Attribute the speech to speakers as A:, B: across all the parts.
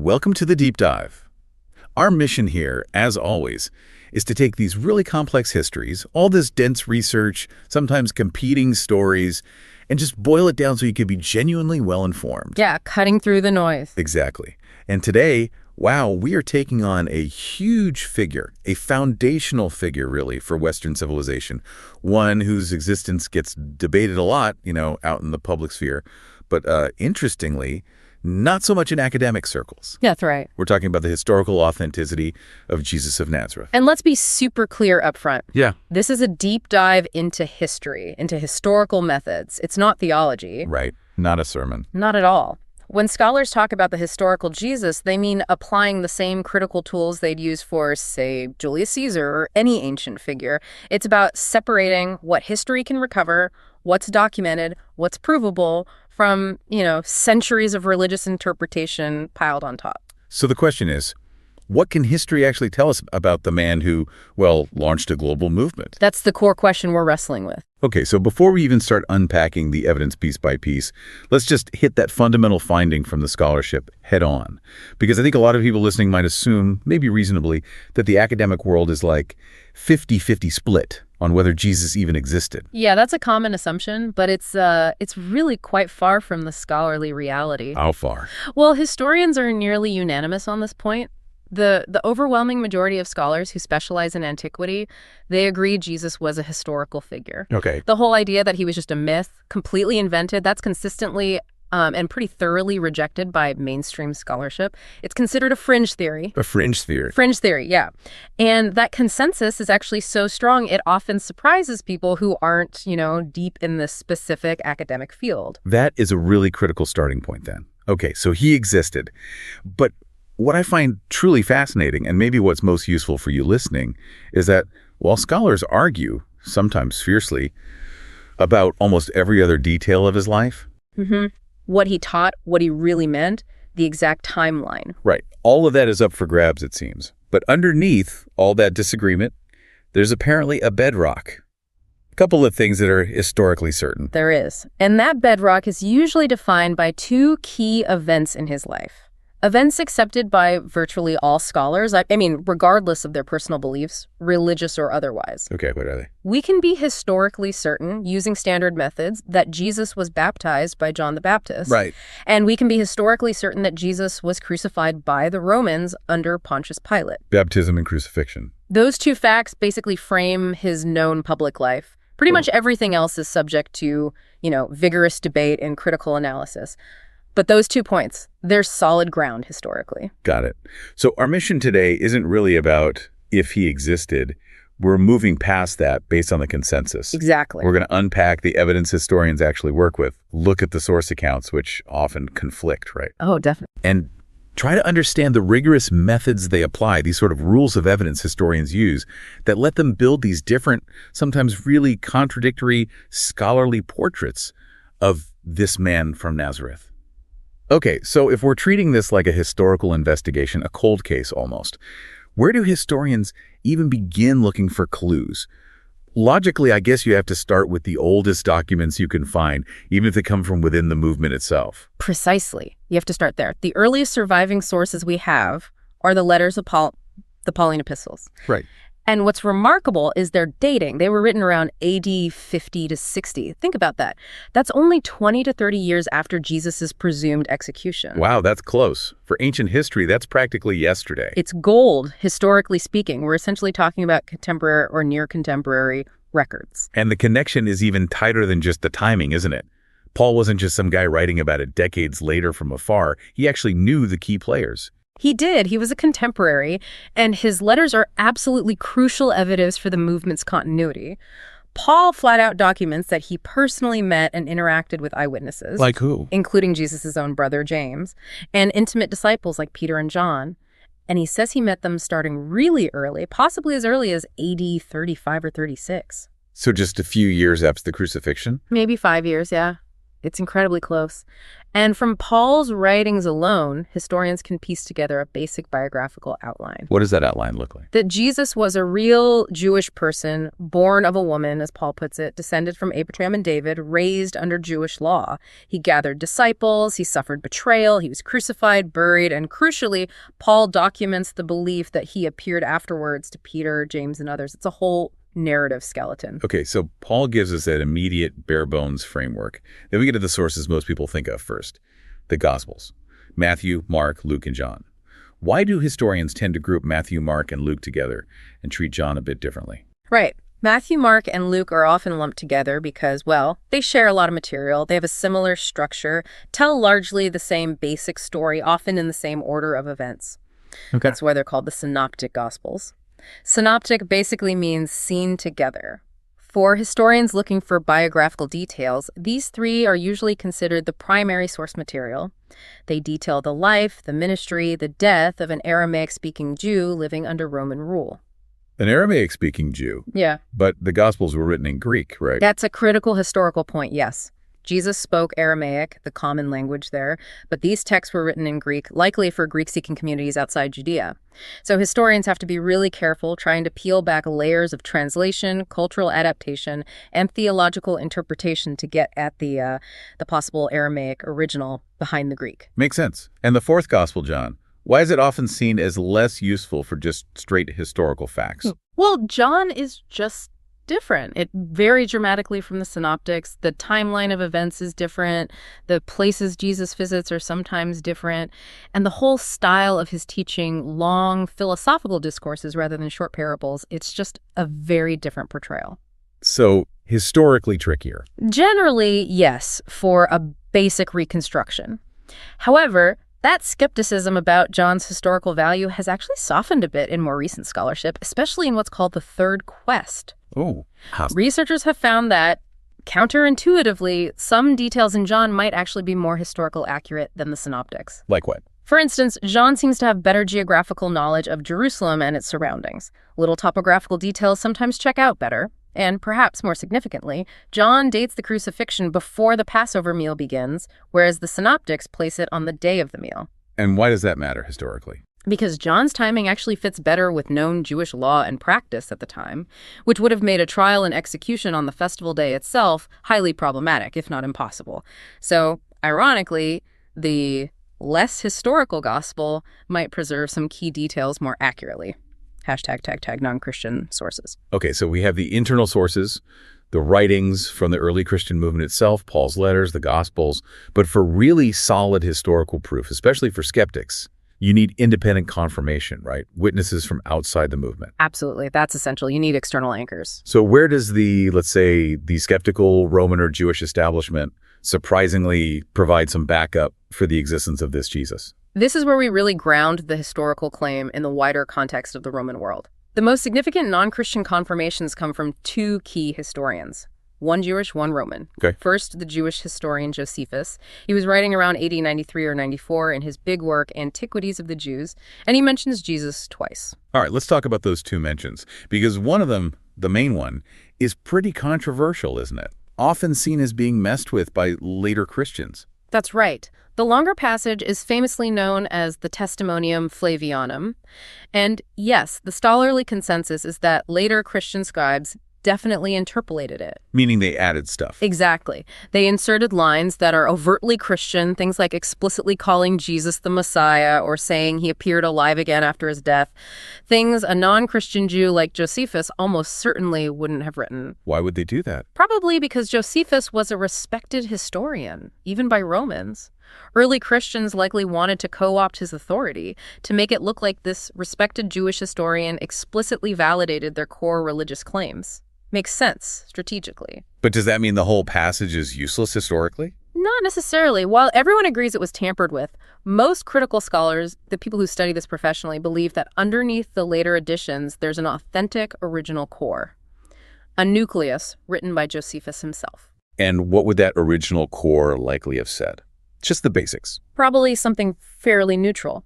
A: welcome to the Deep Dive. Our mission here, as always, is to take these really complex histories, all this dense research, sometimes competing stories, and just boil it down so you can be genuinely well-informed.
B: Yeah, cutting through the noise.
A: Exactly. And today, wow, we are taking on a huge figure, a foundational figure, really, for Western civilization, one whose existence gets debated a lot, out in the public sphere, but interestingly, not so much in academic circles.
B: That's right.
A: We're talking about the historical authenticity of Jesus of Nazareth.
B: And let's be super clear up front.
A: Yeah.
B: This is a deep dive into history, into historical methods. It's not theology.
A: Right. Not a sermon.
B: Not at all. When scholars talk about the historical Jesus, they mean applying the same critical tools they'd use for, say, Julius Caesar or any ancient figure. It's about separating what history can recover, what's documented, what's provable, from, centuries of religious interpretation piled on top.
A: So the question is, what can history actually tell us about the man who, launched a global movement?
B: That's the core question we're wrestling with.
A: Okay, so before we even start unpacking the evidence piece by piece, let's just hit that fundamental finding from the scholarship head on. Because I think a lot of people listening might assume, maybe reasonably, that the academic world is like 50-50 split on whether Jesus even existed.
B: Yeah, that's a common assumption, but it's really quite far from the scholarly reality.
A: How far?
B: Well, historians are nearly unanimous on this point. The overwhelming majority of scholars who specialize in antiquity, they agree Jesus was a historical figure.
A: Okay.
B: The whole idea that he was just a myth, completely invented, that's consistently and pretty thoroughly rejected by mainstream scholarship. It's considered a fringe theory.
A: A fringe theory.
B: Fringe theory, yeah. And that consensus is actually so strong, it often surprises people who aren't, deep in this specific academic field.
A: That is a really critical starting point then. Okay, so he existed. But what I find truly fascinating, and maybe what's most useful for you listening, is that while scholars argue, sometimes fiercely, about almost every other detail of his life,
B: what he taught, what he really meant, the exact timeline.
A: Right. All of that is up for grabs, it seems. But underneath all that disagreement, there's apparently a bedrock. A couple of things that are historically certain.
B: There is. And that bedrock is usually defined by two key events in his life. Events accepted by virtually all scholars, regardless of their personal beliefs, religious or otherwise.
A: Okay, what are they?
B: We can be historically certain, using standard methods, that Jesus was baptized by John the Baptist.
A: Right.
B: And we can be historically certain that Jesus was crucified by the Romans under Pontius Pilate.
A: Baptism and crucifixion.
B: Those two facts basically frame his known public life. Pretty much everything else is subject to, vigorous debate and critical analysis. But those 2 points, they're solid ground historically.
A: Got it. So our mission today isn't really about if he existed. We're moving past that based on the consensus.
B: Exactly.
A: We're going to unpack the evidence historians actually work with, look at the source accounts, which often conflict, right?
B: Oh, definitely.
A: And try to understand the rigorous methods they apply, these sort of rules of evidence historians use that let them build these different, sometimes really contradictory scholarly portraits of this man from Nazareth. Okay, so if we're treating this like a historical investigation, a cold case almost, where do historians even begin looking for clues? Logically, I guess you have to start with the oldest documents you can find, even if they come from within the movement itself.
B: Precisely. You have to start there. The earliest surviving sources we have are the letters of the Pauline epistles.
A: Right.
B: And what's remarkable is their dating. They were written around AD 50 to 60. Think about that. That's only 20 to 30 years after Jesus' presumed execution.
A: Wow, that's close. For ancient history, that's practically yesterday.
B: It's gold, historically speaking. We're essentially talking about contemporary or near contemporary records.
A: And the connection is even tighter than just the timing, isn't it? Paul wasn't just some guy writing about it decades later from afar. He actually knew the key players.
B: He did. He was a contemporary, and his letters are absolutely crucial evidence for the movement's continuity. Paul flat out documents that he personally met and interacted with eyewitnesses.
A: Like who?
B: Including Jesus' own brother, James, and intimate disciples like Peter and John. And he says he met them starting really early, possibly as early as AD 35 or 36.
A: So just a few years after the crucifixion?
B: Maybe 5 years, yeah. It's incredibly close. And from Paul's writings alone, historians can piece together a basic biographical outline.
A: What does that outline look like?
B: That Jesus was a real Jewish person, born of a woman, as Paul puts it, descended from Abraham and David, raised under Jewish law. He gathered disciples, he suffered betrayal, he was crucified, buried, and crucially, Paul documents the belief that he appeared afterwards to Peter, James, and others. It's a whole narrative skeleton.
A: Okay, so Paul gives us that immediate bare-bones framework. Then we get to the sources most people think of first, the Gospels, Matthew, Mark, Luke, and John. Why do historians tend to group Matthew, Mark, and Luke together and treat John a bit differently?
B: Right. Matthew, Mark, and Luke are often lumped together because, well, they share a lot of material, they have a similar structure, tell largely the same basic story, often in the same order of events.
A: Okay.
B: That's why they're called the Synoptic Gospels. Synoptic basically means seen together. For historians looking for biographical details, these three are usually considered the primary source material. They detail the life, the ministry, the death of an Aramaic-speaking Jew living under Roman rule.
A: An Aramaic-speaking Jew.
B: Yeah.
A: But the Gospels were written in Greek, right?
B: That's a critical historical point, yes. Jesus spoke Aramaic, the common language there, but these texts were written in Greek, likely for Greek-speaking communities outside Judea. So historians have to be really careful trying to peel back layers of translation, cultural adaptation, and theological interpretation to get at the possible Aramaic original behind the Greek.
A: Makes sense. And the fourth Gospel, John, why is it often seen as less useful for just straight historical facts?
B: Well, John is just different. It varies dramatically from the synoptics. The timeline of events is different. The places Jesus visits are sometimes different. And the whole style of his teaching, long philosophical discourses rather than short parables, it's just a very different portrayal.
A: So, historically trickier.
B: Generally, yes, for a basic reconstruction. However, that skepticism about John's historical value has actually softened a bit in more recent scholarship, especially in what's called the third quest.
A: Oh.
B: Researchers have found that, counterintuitively, some details in John might actually be more historical accurate than the synoptics.
A: Like what?
B: For instance, John seems to have better geographical knowledge of Jerusalem and its surroundings. Little topographical details sometimes check out better. And perhaps more significantly, John dates the crucifixion before the Passover meal begins, whereas the synoptics place it on the day of the meal.
A: And why does that matter historically?
B: Because John's timing actually fits better with known Jewish law and practice at the time, which would have made a trial and execution on the festival day itself highly problematic, if not impossible. So, ironically, the less historical gospel might preserve some key details more accurately. #tag non-Christian sources.
A: Okay, so we have the internal sources, the writings from the early Christian movement itself, Paul's letters, the Gospels. But for really solid historical proof, especially for skeptics, you need independent confirmation, right? Witnesses from outside the movement.
B: Absolutely. That's essential. You need external anchors.
A: So where does the, let's say, the skeptical Roman or Jewish establishment surprisingly provide some backup for the existence of this Jesus?
B: This is where we really ground the historical claim in the wider context of the Roman world. The most significant non-Christian confirmations come from two key historians. One Jewish, one Roman.
A: Okay.
B: First, the Jewish historian Josephus. He was writing around AD 93 or 94 in his big work, Antiquities of the Jews, and he mentions Jesus twice.
A: All right, let's talk about those two mentions, because one of them, the main one, is pretty controversial, isn't it? Often seen as being messed with by later Christians.
B: That's right. The longer passage is famously known as the Testimonium Flavianum. And yes, the scholarly consensus is that later Christian scribes definitely interpolated it.
A: Meaning they added stuff.
B: Exactly. They inserted lines that are overtly Christian, things like explicitly calling Jesus the Messiah or saying he appeared alive again after his death, things a non-Christian Jew like Josephus almost certainly wouldn't have written.
A: Why would they do that?
B: Probably because Josephus was a respected historian, even by Romans. Early Christians likely wanted to co-opt his authority to make it look like this respected Jewish historian explicitly validated their core religious claims. Makes sense, strategically.
A: But does that mean the whole passage is useless historically?
B: Not necessarily. While everyone agrees it was tampered with, most critical scholars, the people who study this professionally, believe that underneath the later additions, there's an authentic original core. A nucleus written by Josephus himself.
A: And what would that original core likely have said? Just the basics.
B: Probably something fairly neutral.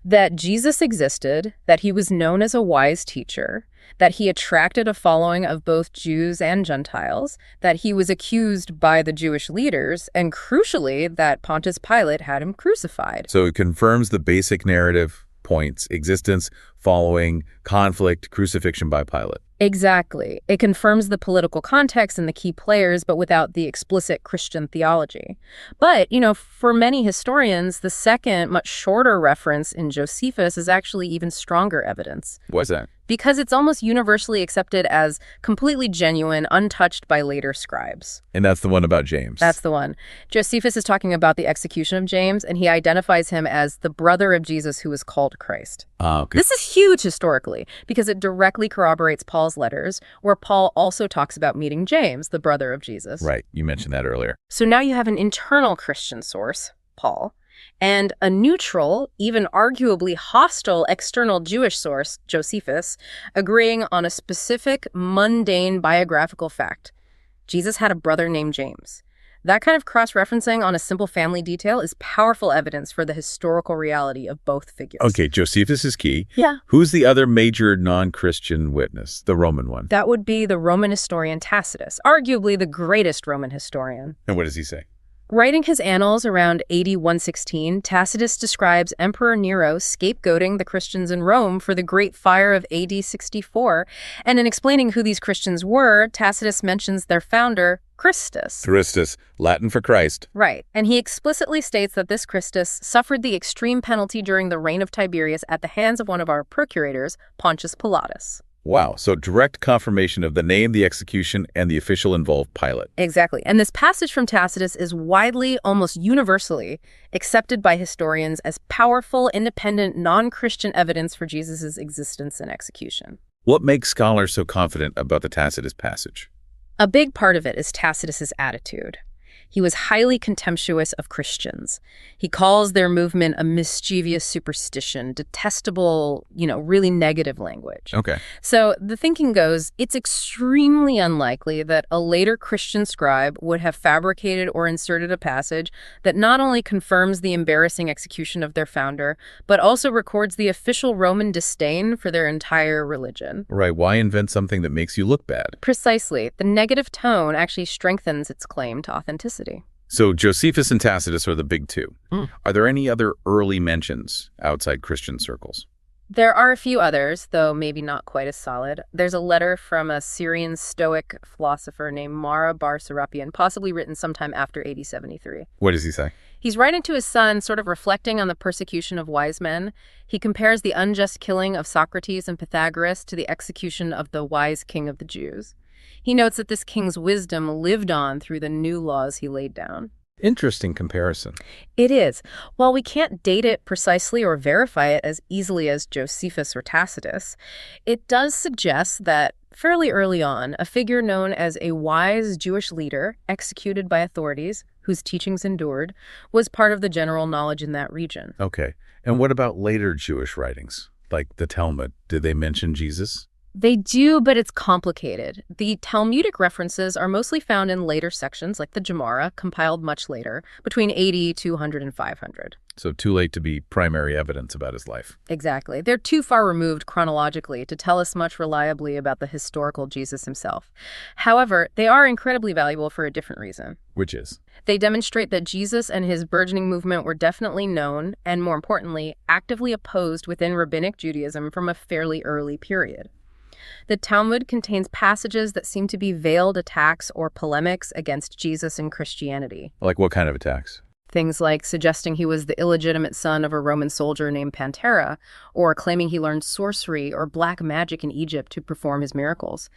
B: That Jesus existed, that he was known as a wise teacher, that he attracted a following of both Jews and Gentiles, that he was accused by the Jewish leaders, and crucially, that Pontius Pilate had him crucified.
A: So it confirms the basic narrative points: existence, following, conflict, crucifixion by Pilate.
B: Exactly. It confirms the political context and the key players, but without the explicit Christian theology. But, for many historians, the second, much shorter reference in Josephus is actually even stronger evidence.
A: What's that?
B: Because it's almost universally accepted as completely genuine, untouched by later scribes.
A: And that's the one about James.
B: That's the one. Josephus is talking about the execution of James, and he identifies him as the brother of Jesus who was called Christ.
A: Okay.
B: This is huge historically, because it directly corroborates Paul's letters, where Paul also talks about meeting James, the brother of Jesus.
A: Right. You mentioned that earlier.
B: So now you have an internal Christian source, Paul, and a neutral, even arguably hostile external Jewish source, Josephus, agreeing on a specific, mundane biographical fact. Jesus had a brother named James. That kind of cross-referencing on a simple family detail is powerful evidence for the historical reality of both figures.
A: Okay, Josephus is key.
B: Yeah.
A: Who's the other major non-Christian witness, the Roman one?
B: That would be the Roman historian Tacitus, arguably the greatest Roman historian.
A: And what does he say?
B: Writing his annals around AD 116, Tacitus describes Emperor Nero scapegoating the Christians in Rome for the Great Fire of AD 64, and in explaining who these Christians were, Tacitus mentions their founder, Christus.
A: Christus, Latin for Christ.
B: Right, and he explicitly states that this Christus suffered the extreme penalty during the reign of Tiberius at the hands of one of our procurators, Pontius Pilatus.
A: Wow, so direct confirmation of the name, the execution, and the official involved Pilate.
B: Exactly. And this passage from Tacitus is widely, almost universally, accepted by historians as powerful, independent, non-Christian evidence for Jesus' existence and execution.
A: What makes scholars so confident about the Tacitus passage?
B: A big part of it is Tacitus's attitude. He was highly contemptuous of Christians. He calls their movement a mischievous superstition, detestable, really negative language.
A: Okay.
B: So the thinking goes, it's extremely unlikely that a later Christian scribe would have fabricated or inserted a passage that not only confirms the embarrassing execution of their founder, but also records the official Roman disdain for their entire religion.
A: Right. Why invent something that makes you look bad?
B: Precisely. The negative tone actually strengthens its claim to authenticity.
A: So Josephus and Tacitus are the big two. Are there any other early mentions outside Christian circles?
B: There are a few others, though maybe not quite as solid. There's a letter from a Syrian Stoic philosopher named Mara bar Serapion, possibly written sometime after AD 73.
A: What does he say?
B: He's writing to his son, sort of reflecting on the persecution of wise men. He compares the unjust killing of Socrates and Pythagoras to the execution of the wise king of the Jews. He notes that this king's wisdom lived on through the new laws he laid down.
A: Interesting comparison.
B: It is. While we can't date it precisely or verify it as easily as Josephus or Tacitus, it does suggest that fairly early on, a figure known as a wise Jewish leader executed by authorities whose teachings endured was part of the general knowledge in that region.
A: Okay. And what about later Jewish writings, like the Talmud? Did they mention Jesus?
B: They do, but it's complicated. The Talmudic references are mostly found in later sections, like the Gemara, compiled much later, between AD 200 and 500.
A: So too late to be primary evidence about his life.
B: Exactly. They're too far removed chronologically to tell us much reliably about the historical Jesus himself. However, they are incredibly valuable for a different reason.
A: Which is?
B: They demonstrate that Jesus and his burgeoning movement were definitely known, and more importantly, actively opposed within Rabbinic Judaism from a fairly early period. The Talmud contains passages that seem to be veiled attacks or polemics against Jesus and Christianity.
A: Like what kind of attacks?
B: Things like suggesting he was the illegitimate son of a Roman soldier named Pantera, or claiming he learned sorcery or black magic in Egypt to perform his miracles.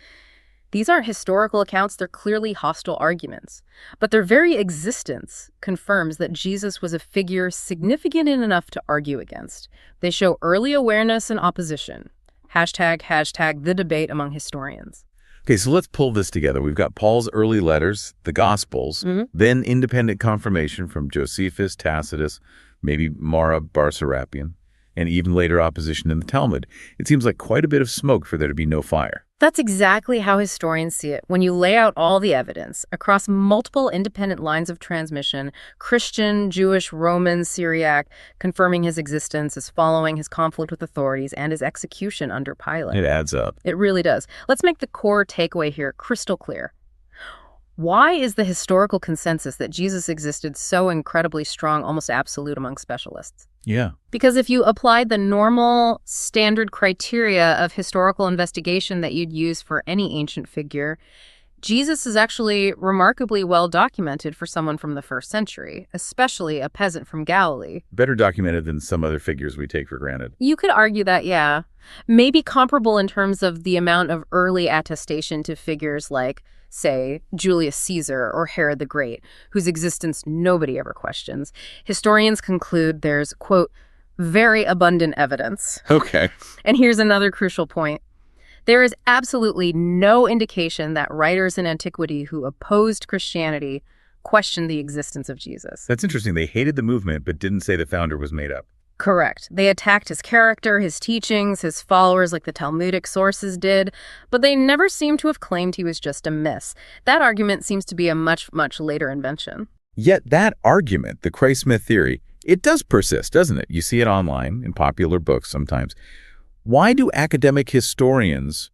B: These aren't historical accounts, they're clearly hostile arguments. But their very existence confirms that Jesus was a figure significant enough to argue against. They show early awareness and opposition. Hashtag the debate among historians.
A: Okay, so let's pull this together. We've got Paul's early letters, the Gospels, then independent confirmation from Josephus, Tacitus, maybe Mara bar Serapion, and even later opposition in the Talmud. It seems like quite a bit of smoke for there to be no fire.
B: That's exactly how historians see it. When you lay out all the evidence across multiple independent lines of transmission, Christian, Jewish, Roman, Syriac, confirming his existence, his following, his conflict with authorities, and his execution under Pilate.
A: It adds up.
B: It really does. Let's make the core takeaway here crystal clear. Why is the historical consensus that Jesus existed so incredibly strong, almost absolute among specialists?
A: Yeah.
B: Because if you applied the normal standard criteria of historical investigation that you'd use for any ancient figure, Jesus is actually remarkably well documented for someone from the first century, especially a peasant from Galilee.
A: Better documented than some other figures we take for granted.
B: You could argue that, yeah. Maybe comparable in terms of the amount of early attestation to figures like, say, Julius Caesar or Herod the Great, whose existence nobody ever questions. Historians conclude there's, quote, very abundant evidence.
A: Okay.
B: And here's another crucial point. There is absolutely no indication that writers in antiquity who opposed Christianity questioned the existence of Jesus.
A: That's interesting. They hated the movement, but didn't say the founder was made up.
B: Correct. They attacked his character, his teachings, his followers like the Talmudic sources did, but they never seem to have claimed he was just a myth. That argument seems to be a much, much later invention.
A: Yet that argument, the Christ myth theory, it does persist, doesn't it? You see it online in popular books sometimes. Why do academic historians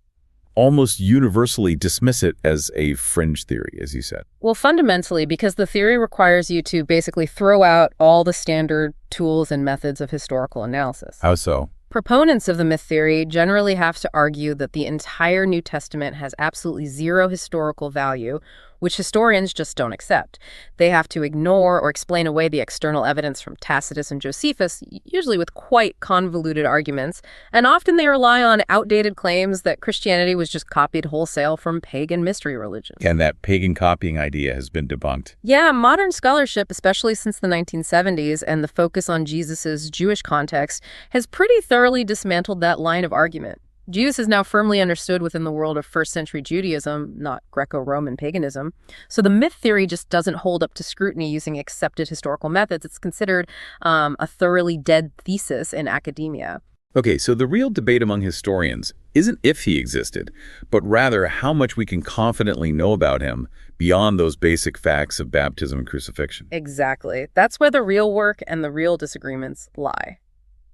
A: almost universally dismiss it as a fringe theory, as you said?
B: Well, fundamentally, because the theory requires you to basically throw out all the standard tools and methods of historical analysis.
A: How so?
B: Proponents of the myth theory generally have to argue that the entire New Testament has absolutely zero historical value, which historians just don't accept. They have to ignore or explain away the external evidence from Tacitus and Josephus, usually with quite convoluted arguments, and often they rely on outdated claims that Christianity was just copied wholesale from pagan mystery religions.
A: And that pagan copying idea has been debunked.
B: Yeah, modern scholarship, especially since the 1970s and the focus on Jesus's Jewish context, has pretty thoroughly dismantled that line of argument. Jesus is now firmly understood within the world of first-century Judaism, not Greco-Roman paganism. So the myth theory just doesn't hold up to scrutiny using accepted historical methods. It's considered a thoroughly dead thesis in academia.
A: Okay, so the real debate among historians isn't if he existed, but rather how much we can confidently know about him beyond those basic facts of baptism and crucifixion.
B: Exactly. That's where the real work and the real disagreements lie.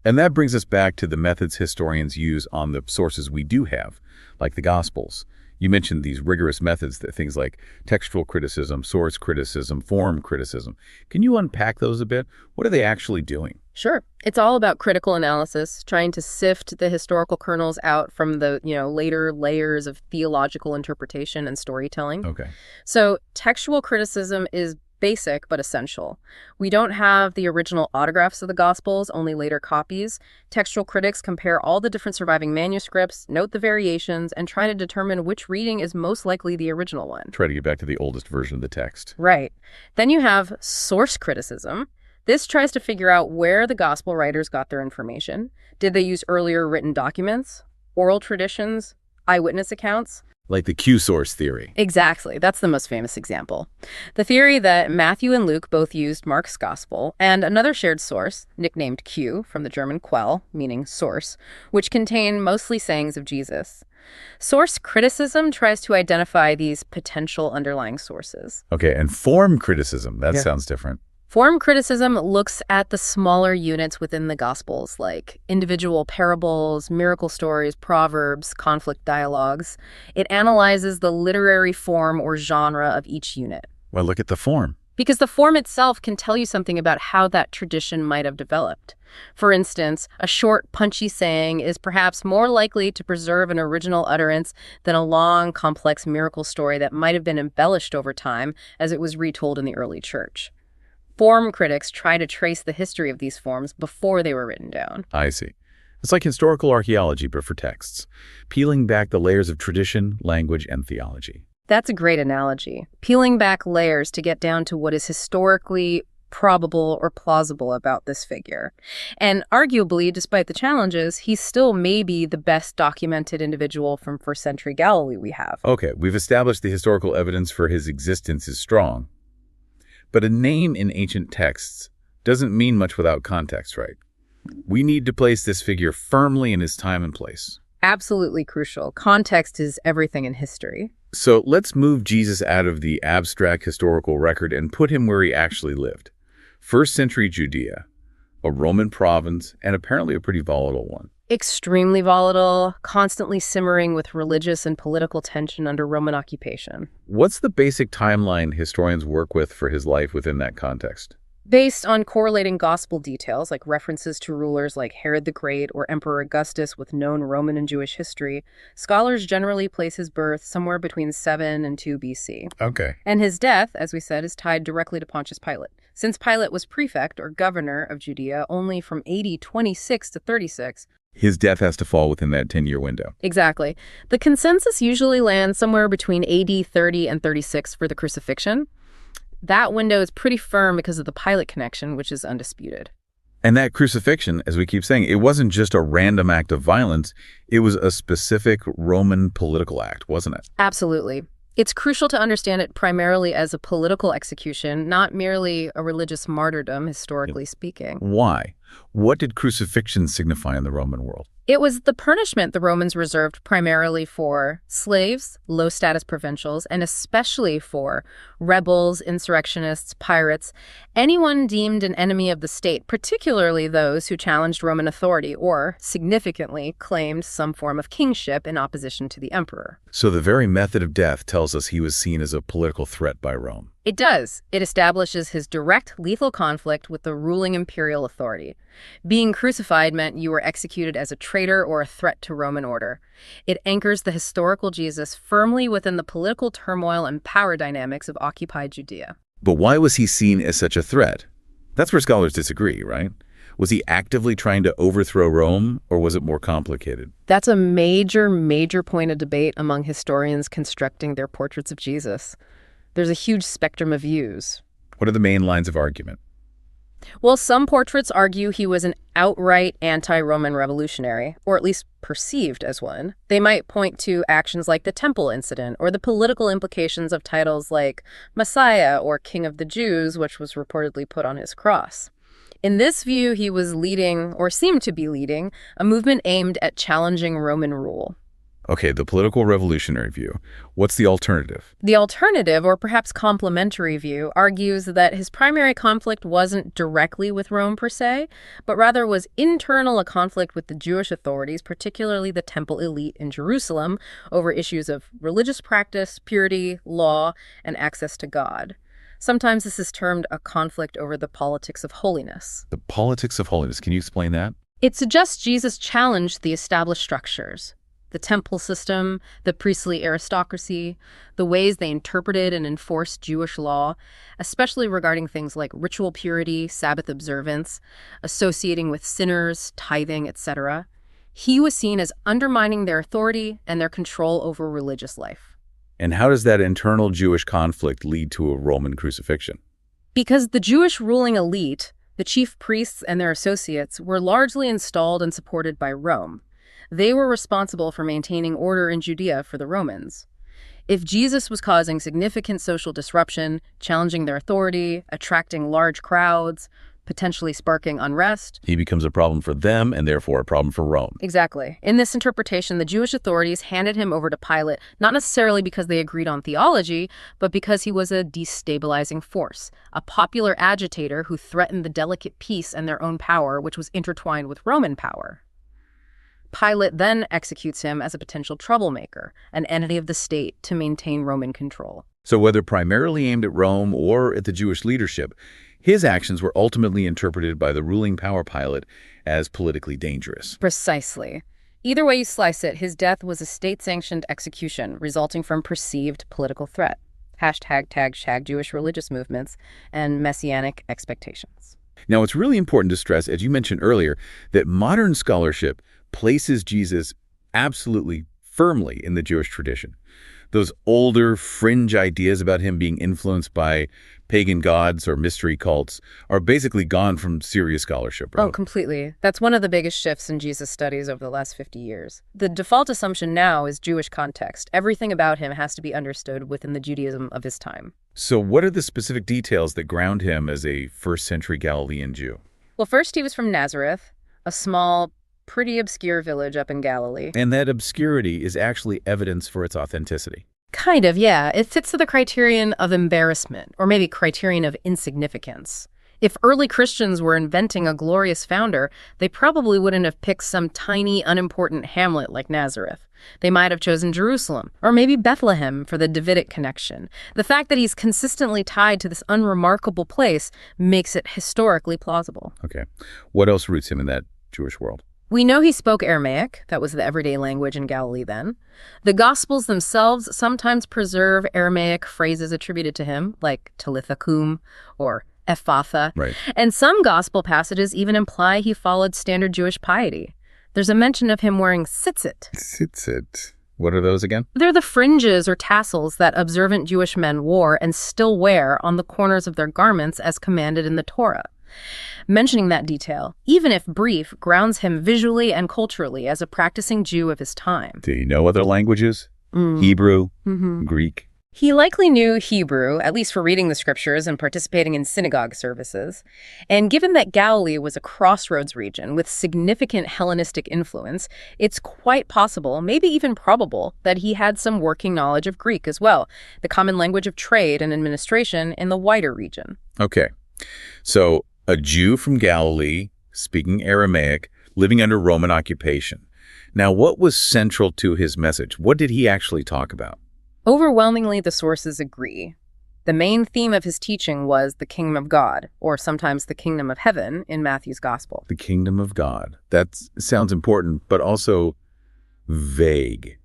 A: And that brings us back to the methods historians use on the sources we do have, like the Gospels. You mentioned these rigorous methods, that things like textual criticism, source criticism, form criticism. Can you unpack those a bit? What are they actually doing?
B: Sure. It's all about critical analysis, trying to sift the historical kernels out from the, later layers of theological interpretation and storytelling.
A: Okay.
B: So textual criticism is basic but essential. We don't have the original autographs of the Gospels, only later copies. Textual critics compare all the different surviving manuscripts, note the variations, and try to determine which reading is most likely the original one.
A: Try to get back to the oldest version of the text.
B: Right. Then you have source criticism. This tries to figure out where the Gospel writers got their information. Did they use earlier written documents, oral traditions, eyewitness accounts?
A: Like the Q-source theory.
B: Exactly. That's the most famous example. The theory that Matthew and Luke both used Mark's gospel and another shared source, nicknamed Q, from the German Quell, meaning source, which contain mostly sayings of Jesus. Source criticism tries to identify these potential underlying sources.
A: Okay, and form criticism, that sounds different.
B: Form criticism looks at the smaller units within the Gospels, like individual parables, miracle stories, proverbs, conflict dialogues. It analyzes the literary form or genre of each unit.
A: Well, look at the form.
B: Because the form itself can tell you something about how that tradition might have developed. For instance, a short, punchy saying is perhaps more likely to preserve an original utterance than a long, complex miracle story that might have been embellished over time as it was retold in the early church. Form critics try to trace the history of these forms before they were written down.
A: I see. It's like historical archaeology, but for texts, peeling back the layers of tradition, language, and theology.
B: That's a great analogy. Peeling back layers to get down to what is historically probable or plausible about this figure. And arguably, despite the challenges, he's still maybe the best documented individual from first century Galilee we have.
A: Okay, we've established the historical evidence for his existence is strong. But a name in ancient texts doesn't mean much without context, right? We need to place this figure firmly in his time and place.
B: Absolutely crucial. Context is everything in history.
A: So let's move Jesus out of the abstract historical record and put him where he actually lived. First century Judea, a Roman province, and apparently a pretty volatile one.
B: Extremely volatile, constantly simmering with religious and political tension under Roman occupation.
A: What's the basic timeline historians work with for his life within that context?
B: Based on correlating gospel details, like references to rulers like Herod the Great or Emperor Augustus with known Roman and Jewish history, scholars generally place his birth somewhere between 7 and 2 BC.
A: Okay.
B: And his death, as we said, is tied directly to Pontius Pilate. Since Pilate was prefect or governor of Judea only from AD 26 to 36,
A: His death has to fall within that 10-year window.
B: exactly. The consensus usually lands somewhere between AD 30 and 36 for the crucifixion. That window is pretty firm because of the Pilate connection, which is undisputed.
A: And that crucifixion, as we keep saying, it wasn't just a random act of violence. It was a specific Roman political act, wasn't it?
B: Absolutely. It's crucial to understand it primarily as a political execution, not merely a religious martyrdom, historically speaking.
A: Why? What did crucifixion signify in the Roman world?
B: It was the punishment the Romans reserved primarily for slaves, low-status provincials, and especially for rebels, insurrectionists, pirates, anyone deemed an enemy of the state, particularly those who challenged Roman authority or, significantly, claimed some form of kingship in opposition to the emperor.
A: So the very method of death tells us he was seen as a political threat by Rome.
B: It does. It establishes his direct lethal conflict with the ruling imperial authority. Being crucified meant you were executed as a traitor or a threat to Roman order. It anchors the historical Jesus firmly within the political turmoil and power dynamics of occupied Judea.
A: But why was he seen as such a threat? That's where scholars disagree, right? Was he actively trying to overthrow Rome, or was it more complicated?
B: That's a major point of debate among historians constructing their portraits of Jesus. There's a huge spectrum of views.
A: What are the main lines of argument?
B: Well, some portraits argue he was an outright anti-Roman revolutionary, or at least perceived as one. They might point to actions like the Temple incident, or the political implications of titles like Messiah or King of the Jews, which was reportedly put on his cross. In this view, he was leading, or seemed to be leading, a movement aimed at challenging Roman rule.
A: Okay, the political revolutionary view. What's the alternative?
B: The alternative, or perhaps complementary view, argues that his primary conflict wasn't directly with Rome per se, but rather was internal, a conflict with the Jewish authorities, particularly the temple elite in Jerusalem, over issues of religious practice, purity, law, and access to God. Sometimes this is termed a conflict over the politics of holiness.
A: The politics of holiness. Can you explain that?
B: It suggests Jesus challenged the established structures. The temple system, the priestly aristocracy, the ways they interpreted and enforced Jewish law, especially regarding things like ritual purity, Sabbath observance, associating with sinners, tithing, etc. He was seen as undermining their authority and their control over religious life.
A: And how does that internal Jewish conflict lead to a Roman crucifixion?
B: Because the Jewish ruling elite, the chief priests and their associates, were largely installed and supported by Rome. They were responsible for maintaining order in Judea for the Romans. If Jesus was causing significant social disruption, challenging their authority, attracting large crowds, potentially sparking unrest,
A: He becomes a problem for them and therefore a problem for Rome.
B: Exactly. In this interpretation, the Jewish authorities handed him over to Pilate, not necessarily because they agreed on theology, but because he was a destabilizing force, a popular agitator who threatened the delicate peace and their own power, which was intertwined with Roman power. Pilate then executes him as a potential troublemaker, an entity of the state to maintain Roman control.
A: So whether primarily aimed at Rome or at the Jewish leadership, his actions were ultimately interpreted by the ruling power Pilate as politically dangerous.
B: Precisely. Either way you slice it, his death was a state-sanctioned execution resulting from perceived political threat. #tag Jewish religious movements and messianic expectations.
A: Now, it's really important to stress, as you mentioned earlier, that modern scholarship places Jesus absolutely firmly in the Jewish tradition. Those older fringe ideas about him being influenced by pagan gods or mystery cults are basically gone from serious scholarship, right?
B: Oh, completely. That's one of the biggest shifts in Jesus studies over the last 50 years. The default assumption now is Jewish context. Everything about him has to be understood within the Judaism of his time.
A: So what are the specific details that ground him as a first-century Galilean Jew?
B: Well, first, he was from Nazareth, a small pretty obscure village up in Galilee.
A: And that obscurity is actually evidence for its authenticity.
B: Kind of, yeah. It fits to the criterion of embarrassment, or maybe criterion of insignificance. If early Christians were inventing a glorious founder, they probably wouldn't have picked some tiny, unimportant hamlet like Nazareth. They might have chosen Jerusalem, or maybe Bethlehem for the Davidic connection. The fact that he's consistently tied to this unremarkable place makes it historically plausible.
A: Okay. What else roots him in that Jewish world?
B: We know he spoke Aramaic. That was the everyday language in Galilee then. The Gospels themselves sometimes preserve Aramaic phrases attributed to him, like Talitha kum or Ephatha.
A: Right.
B: And some Gospel passages even imply he followed standard Jewish piety. There's a mention of him wearing tzitzit.
A: Tzitzit. What are those again?
B: They're the fringes or tassels that observant Jewish men wore and still wear on the corners of their garments as commanded in the Torah. Mentioning that detail, even if brief, grounds him visually and culturally as a practicing Jew of his time.
A: Do you know other languages? Hebrew, Greek?
B: He likely knew Hebrew, at least for reading the scriptures and participating in synagogue services. And given that Galilee was a crossroads region with significant Hellenistic influence, it's quite possible, maybe even probable, that he had some working knowledge of Greek as well, the common language of trade and administration in the wider region.
A: Okay. So, a Jew from Galilee, speaking Aramaic, living under Roman occupation. Now, what was central to his message? What did he actually talk about?
B: Overwhelmingly, the sources agree. The main theme of his teaching was the kingdom of God, or sometimes the kingdom of heaven in Matthew's gospel.
A: The kingdom of God. That sounds important, but also vague.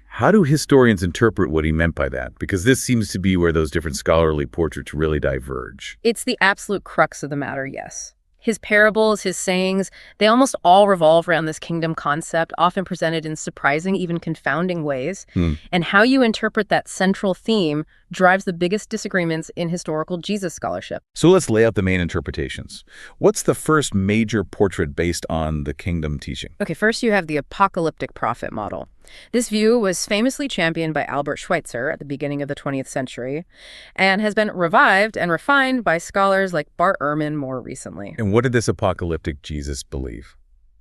A: How do historians interpret what he meant by that? Because this seems to be where those different scholarly portraits really diverge.
B: It's the absolute crux of the matter, yes. His parables, his sayings, they almost all revolve around this kingdom concept, often presented in surprising, even confounding ways. And how you interpret that central theme drives the biggest disagreements in historical Jesus scholarship.
A: So let's lay out the main interpretations. What's the first major portrait based on the kingdom teaching?
B: Okay, first you have the apocalyptic prophet model. This view was famously championed by Albert Schweitzer at the beginning of the 20th century and has been revived and refined by scholars like Bart Ehrman more recently.
A: And what did this apocalyptic Jesus believe?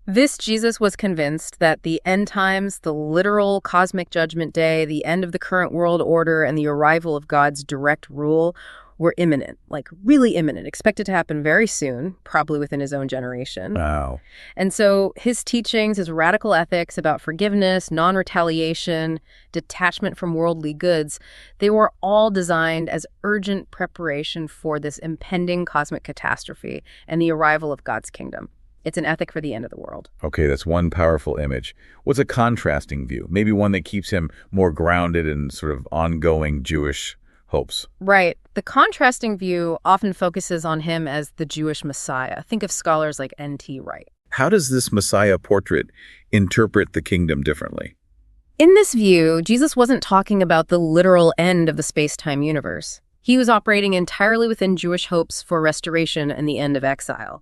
B: This Jesus was convinced that the end times, the literal cosmic judgment day, the end of the current world order, and the arrival of God's direct rule were imminent, like really imminent, expected to happen very soon, probably within his own generation.
A: Wow.
B: And so his teachings, his radical ethics about forgiveness, non-retaliation, detachment from worldly goods, they were all designed as urgent preparation for this impending cosmic catastrophe and the arrival of God's kingdom. It's an ethic for the end of the world.
A: Okay, that's one powerful image. What's a contrasting view? Maybe one that keeps him more grounded in sort of ongoing Jewish hopes.
B: Right. The contrasting view often focuses on him as the Jewish Messiah. Think of scholars like N.T. Wright.
A: How does this Messiah portrait interpret the kingdom differently?
B: In this view, Jesus wasn't talking about the literal end of the space-time universe. He was operating entirely within Jewish hopes for restoration and the end of exile.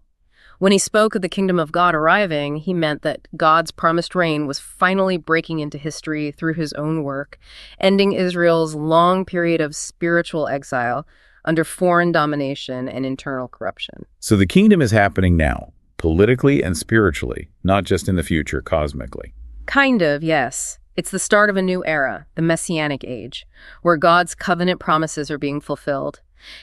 B: When he spoke of the kingdom of God arriving, he meant that God's promised reign was finally breaking into history through his own work, ending Israel's long period of spiritual exile under foreign domination and internal corruption.
A: So the kingdom is happening now, politically and spiritually, not just in the future, cosmically.
B: Kind of, yes. It's the start of a new era, the Messianic age, where God's covenant promises are being fulfilled.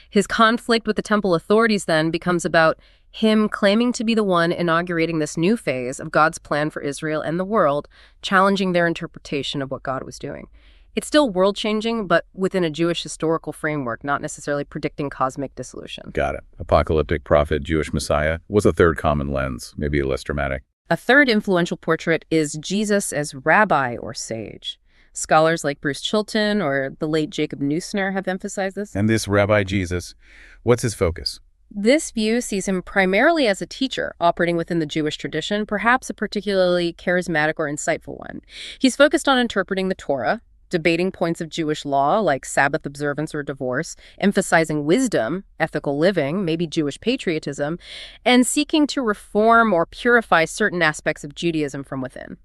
B: His conflict with the temple authorities then becomes about him claiming to be the one inaugurating this new phase of God's plan for Israel and the world, challenging their interpretation of what God was doing. It's still world-changing, but within a Jewish historical framework, not necessarily predicting cosmic dissolution.
A: Got it. Apocalyptic prophet, Jewish Messiah. What's a third common lens? Maybe less dramatic.
B: A third influential portrait is Jesus as rabbi or sage. Scholars like Bruce Chilton or the late Jacob Neusner have emphasized this.
A: And this Rabbi Jesus, what's his focus?
B: This view sees him primarily as a teacher operating within the Jewish tradition, perhaps a particularly charismatic or insightful one. He's focused on interpreting the Torah, debating points of Jewish law like Sabbath observance or divorce, emphasizing wisdom, ethical living, maybe Jewish patriotism, and seeking to reform or purify certain aspects of Judaism from within.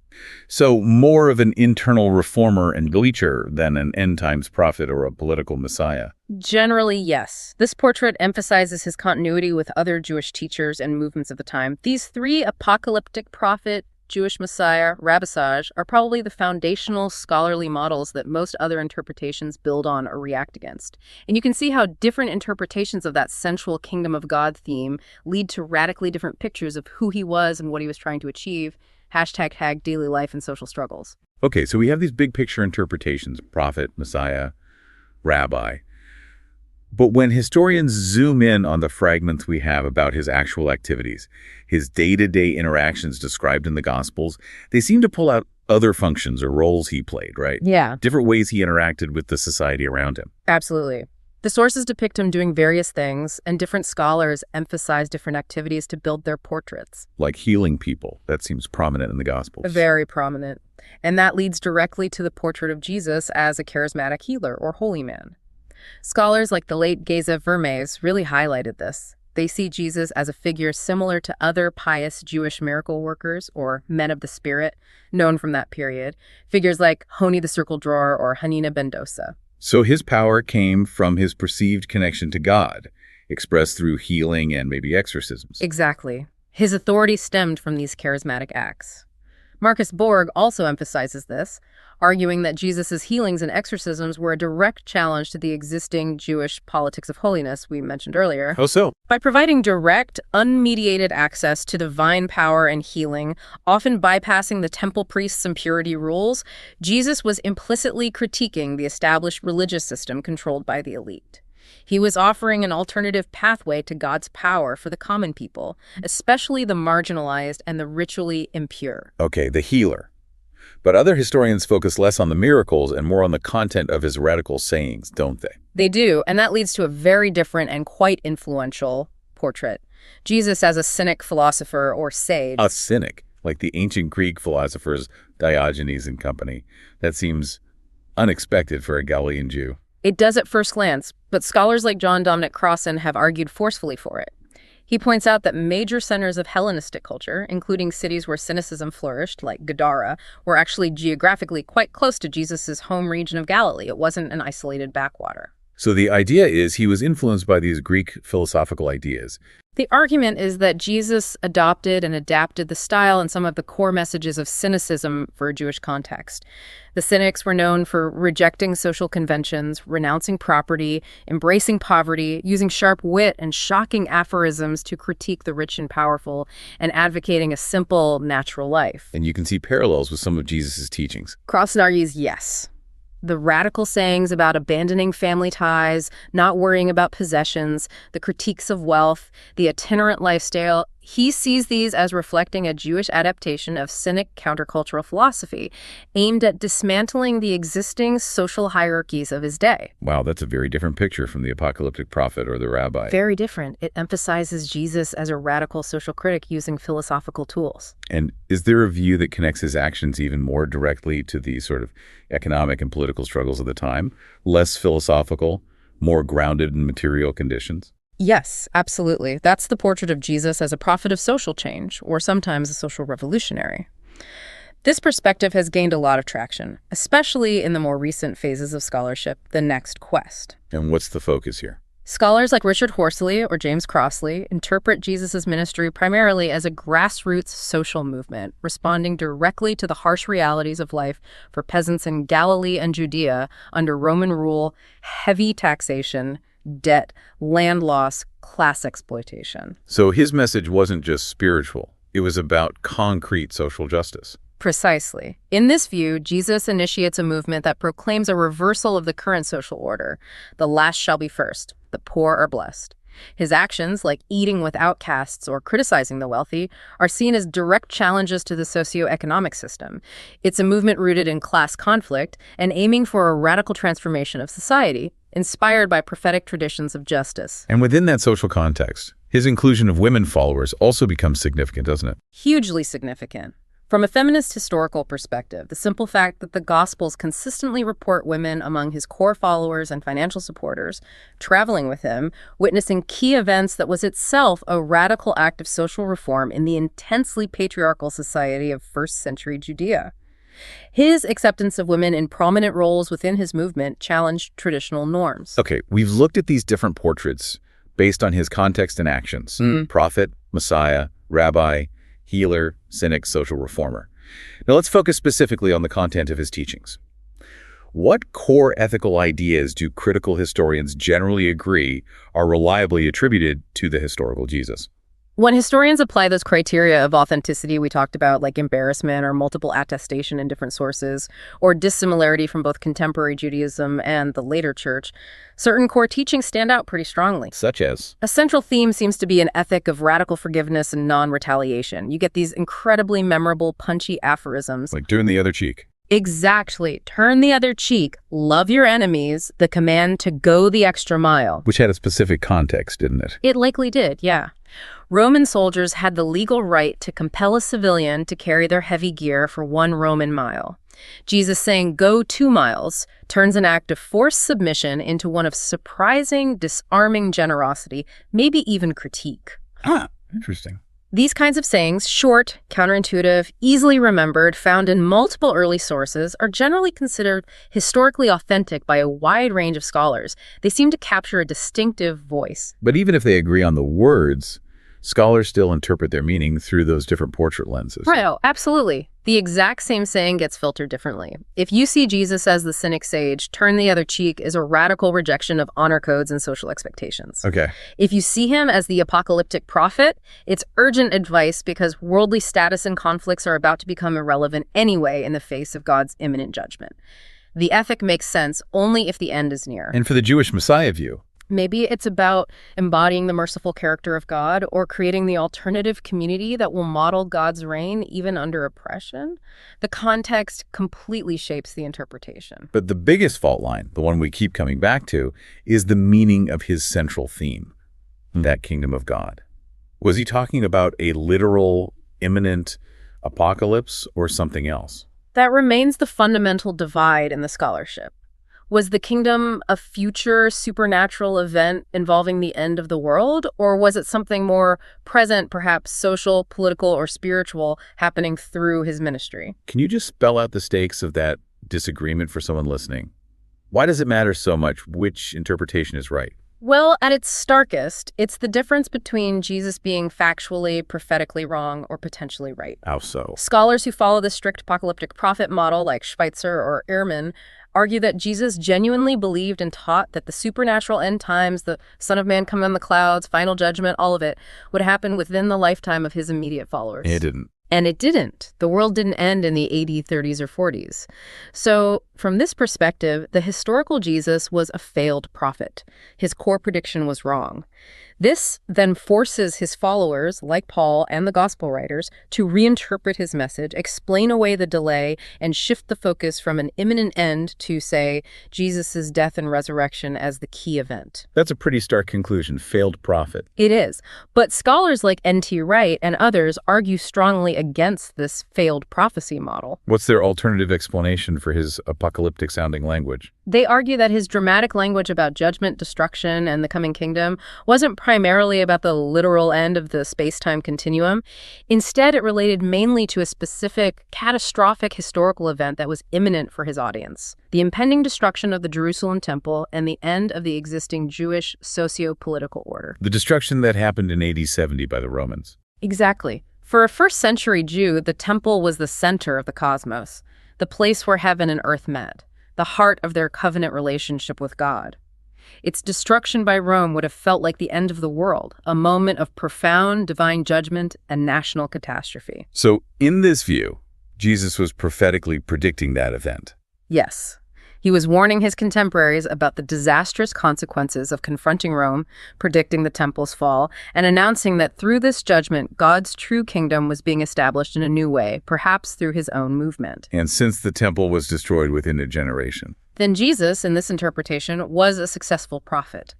A: So more of an internal reformer and bleacher than an end-times prophet or a political messiah.
B: Generally, yes. This portrait emphasizes his continuity with other Jewish teachers and movements of the time. These three, apocalyptic prophet, Jewish Messiah, Rabbisage, are probably the foundational scholarly models that most other interpretations build on or react against. And you can see how different interpretations of that central kingdom of God theme lead to radically different pictures of who he was and what he was trying to achieve. #tag daily life and social struggles.
A: Okay, so we have these big picture interpretations, prophet, Messiah, rabbi. But when historians zoom in on the fragments we have about his actual activities, his day-to-day interactions described in the Gospels, they seem to pull out other functions or roles he played, right?
B: Yeah.
A: Different ways he interacted with the society around him.
B: Absolutely. The sources depict him doing various things, and different scholars emphasize different activities to build their portraits.
A: Like healing people. That seems prominent in the Gospels.
B: Very prominent. And that leads directly to the portrait of Jesus as a charismatic healer or holy man. Scholars like the late Geza Vermes really highlighted this. They see Jesus as a figure similar to other pious Jewish miracle workers or men of the spirit known from that period, figures like Honi the circle drawer or Hanina ben Dosa.
A: So his power came from his perceived connection to God, expressed through healing and maybe exorcisms.
B: Exactly. His authority stemmed from these charismatic acts. Marcus Borg also emphasizes this, arguing that Jesus' healings and exorcisms were a direct challenge to the existing Jewish politics of holiness we mentioned earlier.
A: How so?
B: By providing direct, unmediated access to divine power and healing, often bypassing the temple priests and purity rules, Jesus was implicitly critiquing the established religious system controlled by the elite. He was offering an alternative pathway to God's power for the common people, especially the marginalized and the ritually impure.
A: Okay, the healer. But other historians focus less on the miracles and more on the content of his radical sayings, don't they?
B: They do, and that leads to a very different and quite influential portrait. Jesus as a Cynic philosopher or sage.
A: A cynic, like the ancient Greek philosophers Diogenes and company. That seems unexpected for a Galilean Jew.
B: It does at first glance, but scholars like John Dominic Crossan have argued forcefully for it. He points out that major centers of Hellenistic culture, including cities where Cynicism flourished, like Gadara, were actually geographically quite close to Jesus' home region of Galilee. It wasn't an isolated backwater.
A: So the idea is he was influenced by these Greek philosophical ideas.
B: The argument is that Jesus adopted and adapted the style and some of the core messages of Cynicism for a Jewish context. The Cynics were known for rejecting social conventions, renouncing property, embracing poverty, using sharp wit and shocking aphorisms to critique the rich and powerful, and advocating a simple, natural life.
A: And you can see parallels with some of Jesus' teachings.
B: Crossan argues yes. The radical sayings about abandoning family ties, not worrying about possessions, the critiques of wealth, the itinerant lifestyle, he sees these as reflecting a Jewish adaptation of Cynic countercultural philosophy, aimed at dismantling the existing social hierarchies of his day.
A: Wow, that's a very different picture from the apocalyptic prophet or the rabbi.
B: Very different. It emphasizes Jesus as a radical social critic using philosophical tools.
A: And is there a view that connects his actions even more directly to the sort of economic and political struggles of the time? Less philosophical, more grounded in material conditions?
B: Yes, absolutely. That's the portrait of Jesus as a prophet of social change, or sometimes a social revolutionary. This perspective has gained a lot of traction, especially in the more recent phases of scholarship, the next quest.
A: And what's the focus here?
B: Scholars like Richard Horsley or James Crossley interpret Jesus' ministry primarily as a grassroots social movement, responding directly to the harsh realities of life for peasants in Galilee and Judea under Roman rule, heavy taxation, debt, land loss, class exploitation.
A: So his message wasn't just spiritual. It was about concrete social justice.
B: Precisely. In this view, Jesus initiates a movement that proclaims a reversal of the current social order. The last shall be first. The poor are blessed. His actions, like eating with outcasts or criticizing the wealthy, are seen as direct challenges to the socioeconomic system. It's a movement rooted in class conflict and aiming for a radical transformation of society, inspired by prophetic traditions of justice.
A: And within that social context, his inclusion of women followers also becomes significant, doesn't it?
B: Hugely significant. From a feminist historical perspective, the simple fact that the Gospels consistently report women among his core followers and financial supporters, traveling with him, witnessing key events that was itself a radical act of social reform in the intensely patriarchal society of first-century Judea. His acceptance of women in prominent roles within his movement challenged traditional norms.
A: Okay, we've looked at these different portraits based on his context and actions. Prophet, Messiah, Rabbi, healer, cynic, social reformer. Now let's focus specifically on the content of his teachings. What core ethical ideas do critical historians generally agree are reliably attributed to the historical Jesus?
B: When historians apply those criteria of authenticity we talked about, like embarrassment or multiple attestation in different sources, or dissimilarity from both contemporary Judaism and the later church, certain core teachings stand out pretty strongly.
A: Such as?
B: A central theme seems to be an ethic of radical forgiveness and non-retaliation. You get these incredibly memorable, punchy aphorisms.
A: Like turn the other cheek.
B: Exactly. Turn the other cheek, love your enemies, the command to go the extra mile.
A: Which had a specific context, didn't it?
B: It likely did, yeah. Roman soldiers had the legal right to compel a civilian to carry their heavy gear for 1 Roman mile. Jesus saying go 2 miles turns an act of forced submission into one of surprising, disarming generosity, maybe even critique.
A: Interesting.
B: These kinds of sayings, short, counterintuitive, easily remembered, found in multiple early sources, are generally considered historically authentic by a wide range of scholars. They seem to capture a distinctive voice.
A: But even if they agree on the words, scholars still interpret their meaning through those different portrait lenses.
B: Right, oh, absolutely. The exact same saying gets filtered differently. If you see Jesus as the cynic sage, turn the other cheek is a radical rejection of honor codes and social expectations.
A: Okay.
B: If you see him as the apocalyptic prophet, it's urgent advice because worldly status and conflicts are about to become irrelevant anyway in the face of God's imminent judgment. The ethic makes sense only if the end is near.
A: And for the Jewish Messiah view?
B: Maybe it's about embodying the merciful character of God or creating the alternative community that will model God's reign even under oppression. The context completely shapes the interpretation.
A: But the biggest fault line, the one we keep coming back to, is the meaning of his central theme, that kingdom of God. Was he talking about a literal, imminent apocalypse or something else?
B: That remains the fundamental divide in the scholarship. Was the kingdom a future supernatural event involving the end of the world, or was it something more present, perhaps social, political, or spiritual, happening through his ministry?
A: Can you just spell out the stakes of that disagreement for someone listening? Why does it matter so much which interpretation is right?
B: Well, at its starkest, it's the difference between Jesus being factually, prophetically wrong, or potentially right.
A: How so?
B: Scholars who follow the strict apocalyptic prophet model, like Schweitzer or Ehrman, argue that Jesus genuinely believed and taught that the supernatural end times, the Son of Man coming on the clouds, final judgment, all of it, would happen within the lifetime of his immediate followers.
A: It didn't.
B: And it didn't. The world didn't end in the 80s, 30s, or 40s. So, from this perspective, the historical Jesus was a failed prophet. His core prediction was wrong. This then forces his followers, like Paul and the gospel writers, to reinterpret his message, explain away the delay, and shift the focus from an imminent end to, say, Jesus' death and resurrection as the key event.
A: That's a pretty stark conclusion. Failed prophet.
B: It is. But scholars like N.T. Wright and others argue strongly against this failed prophecy model.
A: What's their alternative explanation for his apocalyptic-sounding language?
B: They argue that his dramatic language about judgment, destruction, and the coming kingdom wasn't primarily about the literal end of the space-time continuum. Instead, it related mainly to a specific, catastrophic historical event that was imminent for his audience: the impending destruction of the Jerusalem temple and the end of the existing Jewish socio-political order.
A: The destruction that happened in AD 70 by the Romans.
B: Exactly. For a first-century Jew, the temple was the center of the cosmos, the place where heaven and earth met, the heart of their covenant relationship with God. Its destruction by Rome would have felt like the end of the world, a moment of profound divine judgment and national catastrophe.
A: So, in this view, Jesus was prophetically predicting that event.
B: Yes. He was warning his contemporaries about the disastrous consequences of confronting Rome, predicting the temple's fall, and announcing that through this judgment, God's true kingdom was being established in a new way, perhaps through his own movement.
A: And since the temple was destroyed within a generation.
B: Then Jesus, in this interpretation, was a successful prophet.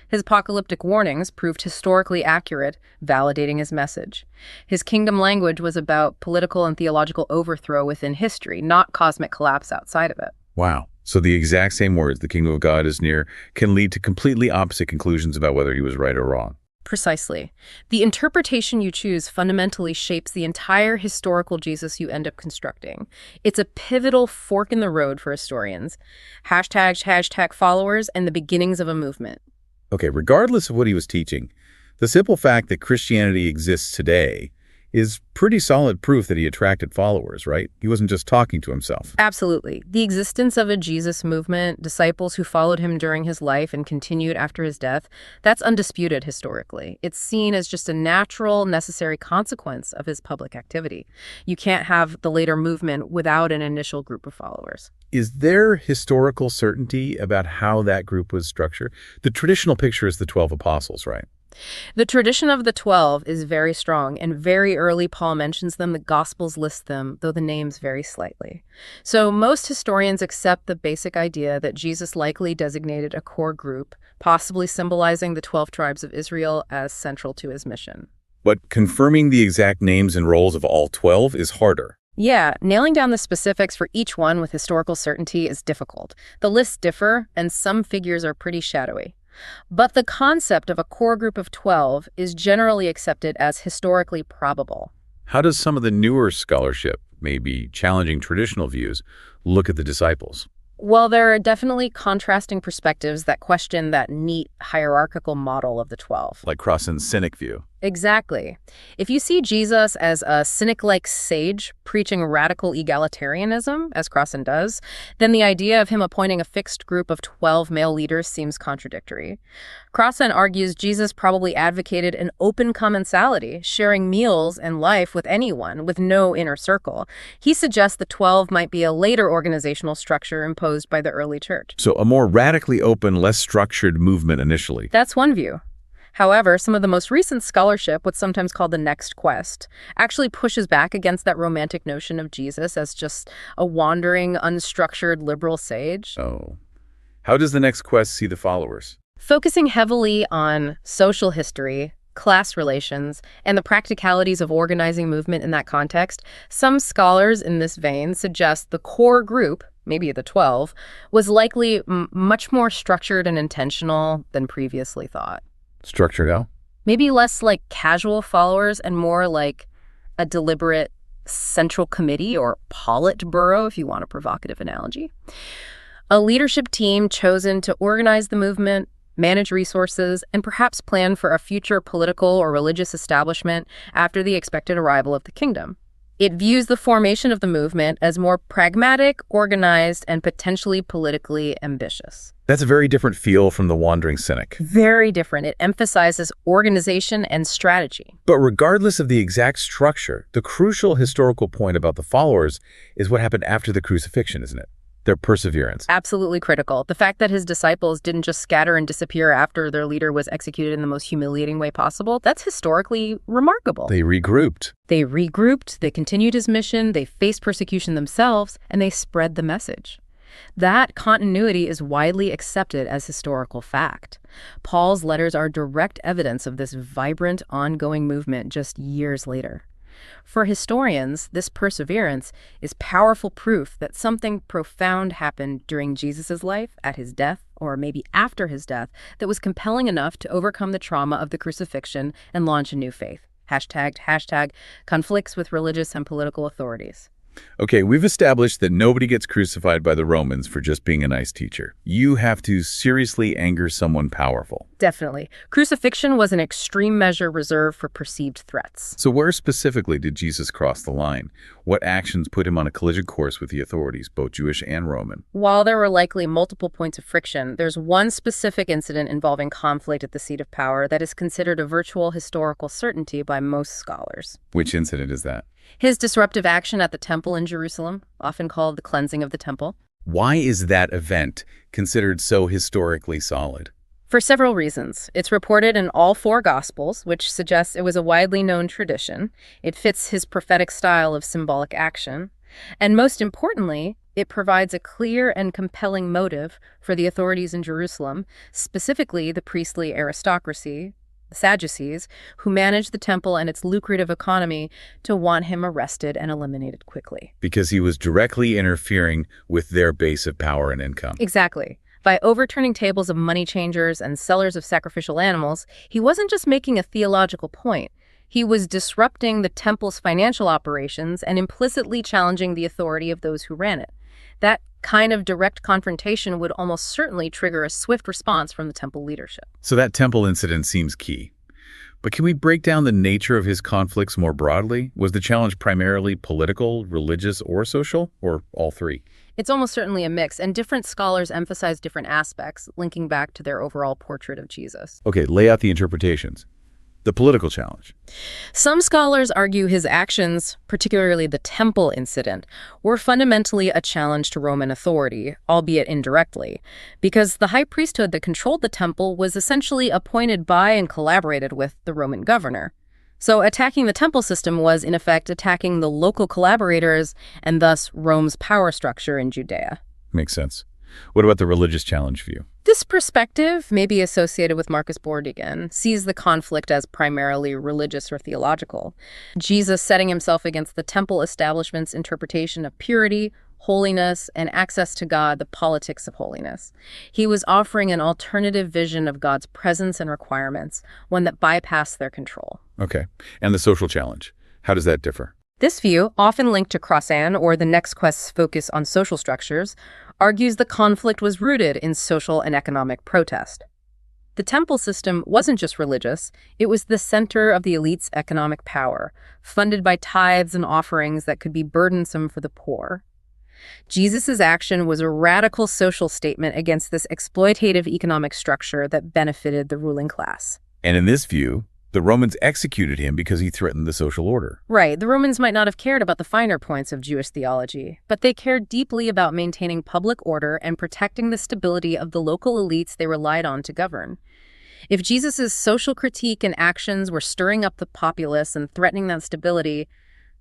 B: His apocalyptic warnings proved historically accurate, validating his message. His kingdom language was about political and theological overthrow within history, not cosmic collapse outside of it.
A: Wow. So the exact same words, the kingdom of God is near, can lead to completely opposite conclusions about whether he was right or wrong.
B: Precisely. The interpretation you choose fundamentally shapes the entire historical Jesus you end up constructing. It's a pivotal fork in the road for historians. Hashtag followers, and the beginnings of a movement.
A: Okay, regardless of what he was teaching, the simple fact that Christianity exists today is pretty solid proof that he attracted followers, right? He wasn't just talking to himself.
B: Absolutely. The existence of a Jesus movement, disciples who followed him during his life and continued after his death, that's undisputed historically. It's seen as just a natural, necessary consequence of his public activity. You can't have the later movement without an initial group of followers.
A: Is there historical certainty about how that group was structured? The traditional picture is the 12 apostles, right?
B: The tradition of the 12 is very strong, and very early Paul mentions them. The Gospels list them, though the names vary slightly. So most historians accept the basic idea that Jesus likely designated a core group, possibly symbolizing the 12 tribes of Israel, as central to his mission.
A: But confirming the exact names and roles of all 12 is harder.
B: Yeah, nailing down the specifics for each one with historical certainty is difficult. The lists differ, and some figures are pretty shadowy. But the concept of a core group of 12 is generally accepted as historically probable.
A: How does some of the newer scholarship, maybe challenging traditional views, look at the disciples?
B: Well, there are definitely contrasting perspectives that question that neat hierarchical model of the 12.
A: Like Crossan's Cynic view.
B: Exactly. If you see Jesus as a cynic-like sage preaching radical egalitarianism, as Crossan does, then the idea of him appointing a fixed group of 12 male leaders seems contradictory. Crossan argues Jesus probably advocated an open commensality, sharing meals and life with anyone, with no inner circle. He suggests the 12 might be a later organizational structure imposed by the early church.
A: So a more radically open, less structured movement initially.
B: That's one view. However, some of the most recent scholarship, what's sometimes called the next quest, actually pushes back against that romantic notion of Jesus as just a wandering, unstructured liberal sage.
A: Oh. How does the next quest see the followers?
B: Focusing heavily on social history, class relations, and the practicalities of organizing movement in that context, some scholars in this vein suggest the core group, maybe the 12, was likely much more structured and intentional than previously thought.
A: Structured how?
B: Maybe less like casual followers and more like a deliberate central committee or politburo, if you want a provocative analogy. A leadership team chosen to organize the movement, manage resources, and perhaps plan for a future political or religious establishment after the expected arrival of the kingdom. It views the formation of the movement as more pragmatic, organized, and potentially politically ambitious.
A: That's a very different feel from the wandering cynic.
B: Very different. It emphasizes organization and strategy.
A: But regardless of the exact structure, the crucial historical point about the followers is what happened after the crucifixion, isn't it? Their perseverance.
B: Absolutely critical. The fact that his disciples didn't just scatter and disappear after their leader was executed in the most humiliating way possible, that's historically remarkable.
A: They regrouped.
B: They continued his mission, they faced persecution themselves, and they spread the message. That continuity is widely accepted as historical fact. Paul's letters are direct evidence of this vibrant, ongoing movement just years later. For historians, this perseverance is powerful proof that something profound happened during Jesus' life, at his death, or maybe after his death, that was compelling enough to overcome the trauma of the crucifixion and launch a new faith. Hashtag conflicts with religious and political authorities.
A: Okay, we've established that nobody gets crucified by the Romans for just being a nice teacher. You have to seriously anger someone powerful.
B: Definitely. Crucifixion was an extreme measure reserved for perceived threats.
A: So where specifically did Jesus cross the line? What actions put him on a collision course with the authorities, both Jewish and Roman?
B: While there were likely multiple points of friction, there's one specific incident involving conflict at the seat of power that is considered a virtual historical certainty by most scholars.
A: Which incident is that?
B: His disruptive action at the temple in Jerusalem, often called the cleansing of the temple.
A: Why is that event considered so historically solid?
B: For several reasons. It's reported in all four Gospels, which suggests it was a widely known tradition. It fits his prophetic style of symbolic action. And most importantly, it provides a clear and compelling motive for the authorities in Jerusalem, specifically the priestly aristocracy, the Sadducees, who managed the temple and its lucrative economy, to want him arrested and eliminated quickly.
A: Because he was directly interfering with their base of power and income.
B: Exactly. By overturning tables of money changers and sellers of sacrificial animals, he wasn't just making a theological point. He was disrupting the temple's financial operations and implicitly challenging the authority of those who ran it. That kind of direct confrontation would almost certainly trigger a swift response from the temple leadership.
A: So that temple incident seems key. But can we break down the nature of his conflicts more broadly? Was the challenge primarily political, religious, or social, or all three?
B: It's almost certainly a mix, and different scholars emphasize different aspects, linking back to their overall portrait of Jesus.
A: Okay, lay out the interpretations. The political challenge.
B: Some scholars argue his actions, particularly the temple incident, were fundamentally a challenge to Roman authority, albeit indirectly, because the high priesthood that controlled the temple was essentially appointed by and collaborated with the Roman governor. So attacking the temple system was, in effect, attacking the local collaborators and thus Rome's power structure in Judea.
A: Makes sense. What about the religious challenge view?
B: This perspective, maybe associated with Marcus Bordigan, sees the conflict as primarily religious or theological. Jesus setting himself against the temple establishment's interpretation of purity, holiness, and access to God, the politics of holiness. He was offering an alternative vision of God's presence and requirements, one that bypassed their control.
A: Okay. And the social challenge. How does that differ?
B: This view, often linked to Crossan or the next quest's focus on social structures, argues the conflict was rooted in social and economic protest. The temple system wasn't just religious, it was the center of the elite's economic power, funded by tithes and offerings that could be burdensome for the poor. Jesus' action was a radical social statement against this exploitative economic structure that benefited the ruling class.
A: And in this view, the Romans executed him because he threatened the social order.
B: Right. The Romans might not have cared about the finer points of Jewish theology, but they cared deeply about maintaining public order and protecting the stability of the local elites they relied on to govern. If Jesus' social critique and actions were stirring up the populace and threatening that stability,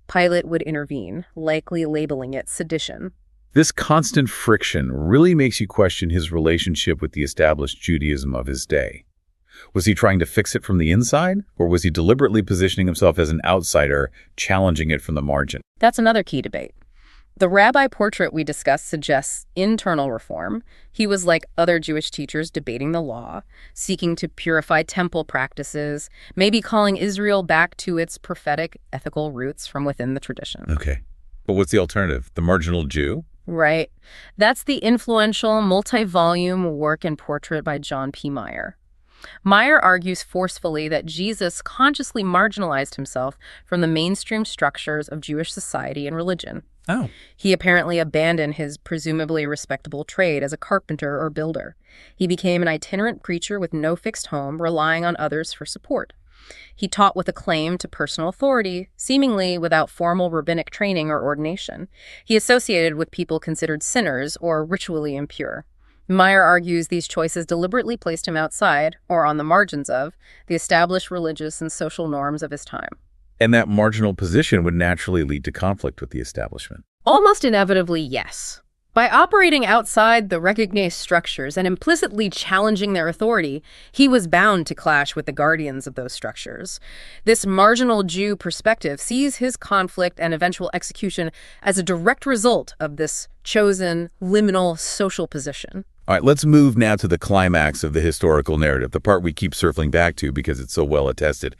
B: Pilate would intervene, likely labeling it sedition.
A: This constant friction really makes you question his relationship with the established Judaism of his day. Was he trying to fix it from the inside, or was he deliberately positioning himself as an outsider, challenging it from the margin?
B: That's another key debate. The rabbi portrait we discussed suggests internal reform. He was like other Jewish teachers debating the law, seeking to purify temple practices, maybe calling Israel back to its prophetic, ethical roots from within the tradition.
A: Okay. But what's the alternative? The marginal Jew?
B: Right. That's the influential, multi-volume work and portrait by John P. Meyer. Meyer argues forcefully that Jesus consciously marginalized himself from the mainstream structures of Jewish society and religion.
A: Oh.
B: He apparently abandoned his presumably respectable trade as a carpenter or builder. He became an itinerant preacher with no fixed home, relying on others for support. He taught with a claim to personal authority, seemingly without formal rabbinic training or ordination. He associated with people considered sinners or ritually impure. Meyer argues these choices deliberately placed him outside, or on the margins of, the established religious and social norms of his time.
A: And that marginal position would naturally lead to conflict with the establishment.
B: Almost inevitably, yes. By operating outside the recognized structures and implicitly challenging their authority, he was bound to clash with the guardians of those structures. This marginal Jew perspective sees his conflict and eventual execution as a direct result of this chosen, liminal social position.
A: All right, let's move now to the climax of the historical narrative, the part we keep circling back to because it's so well attested.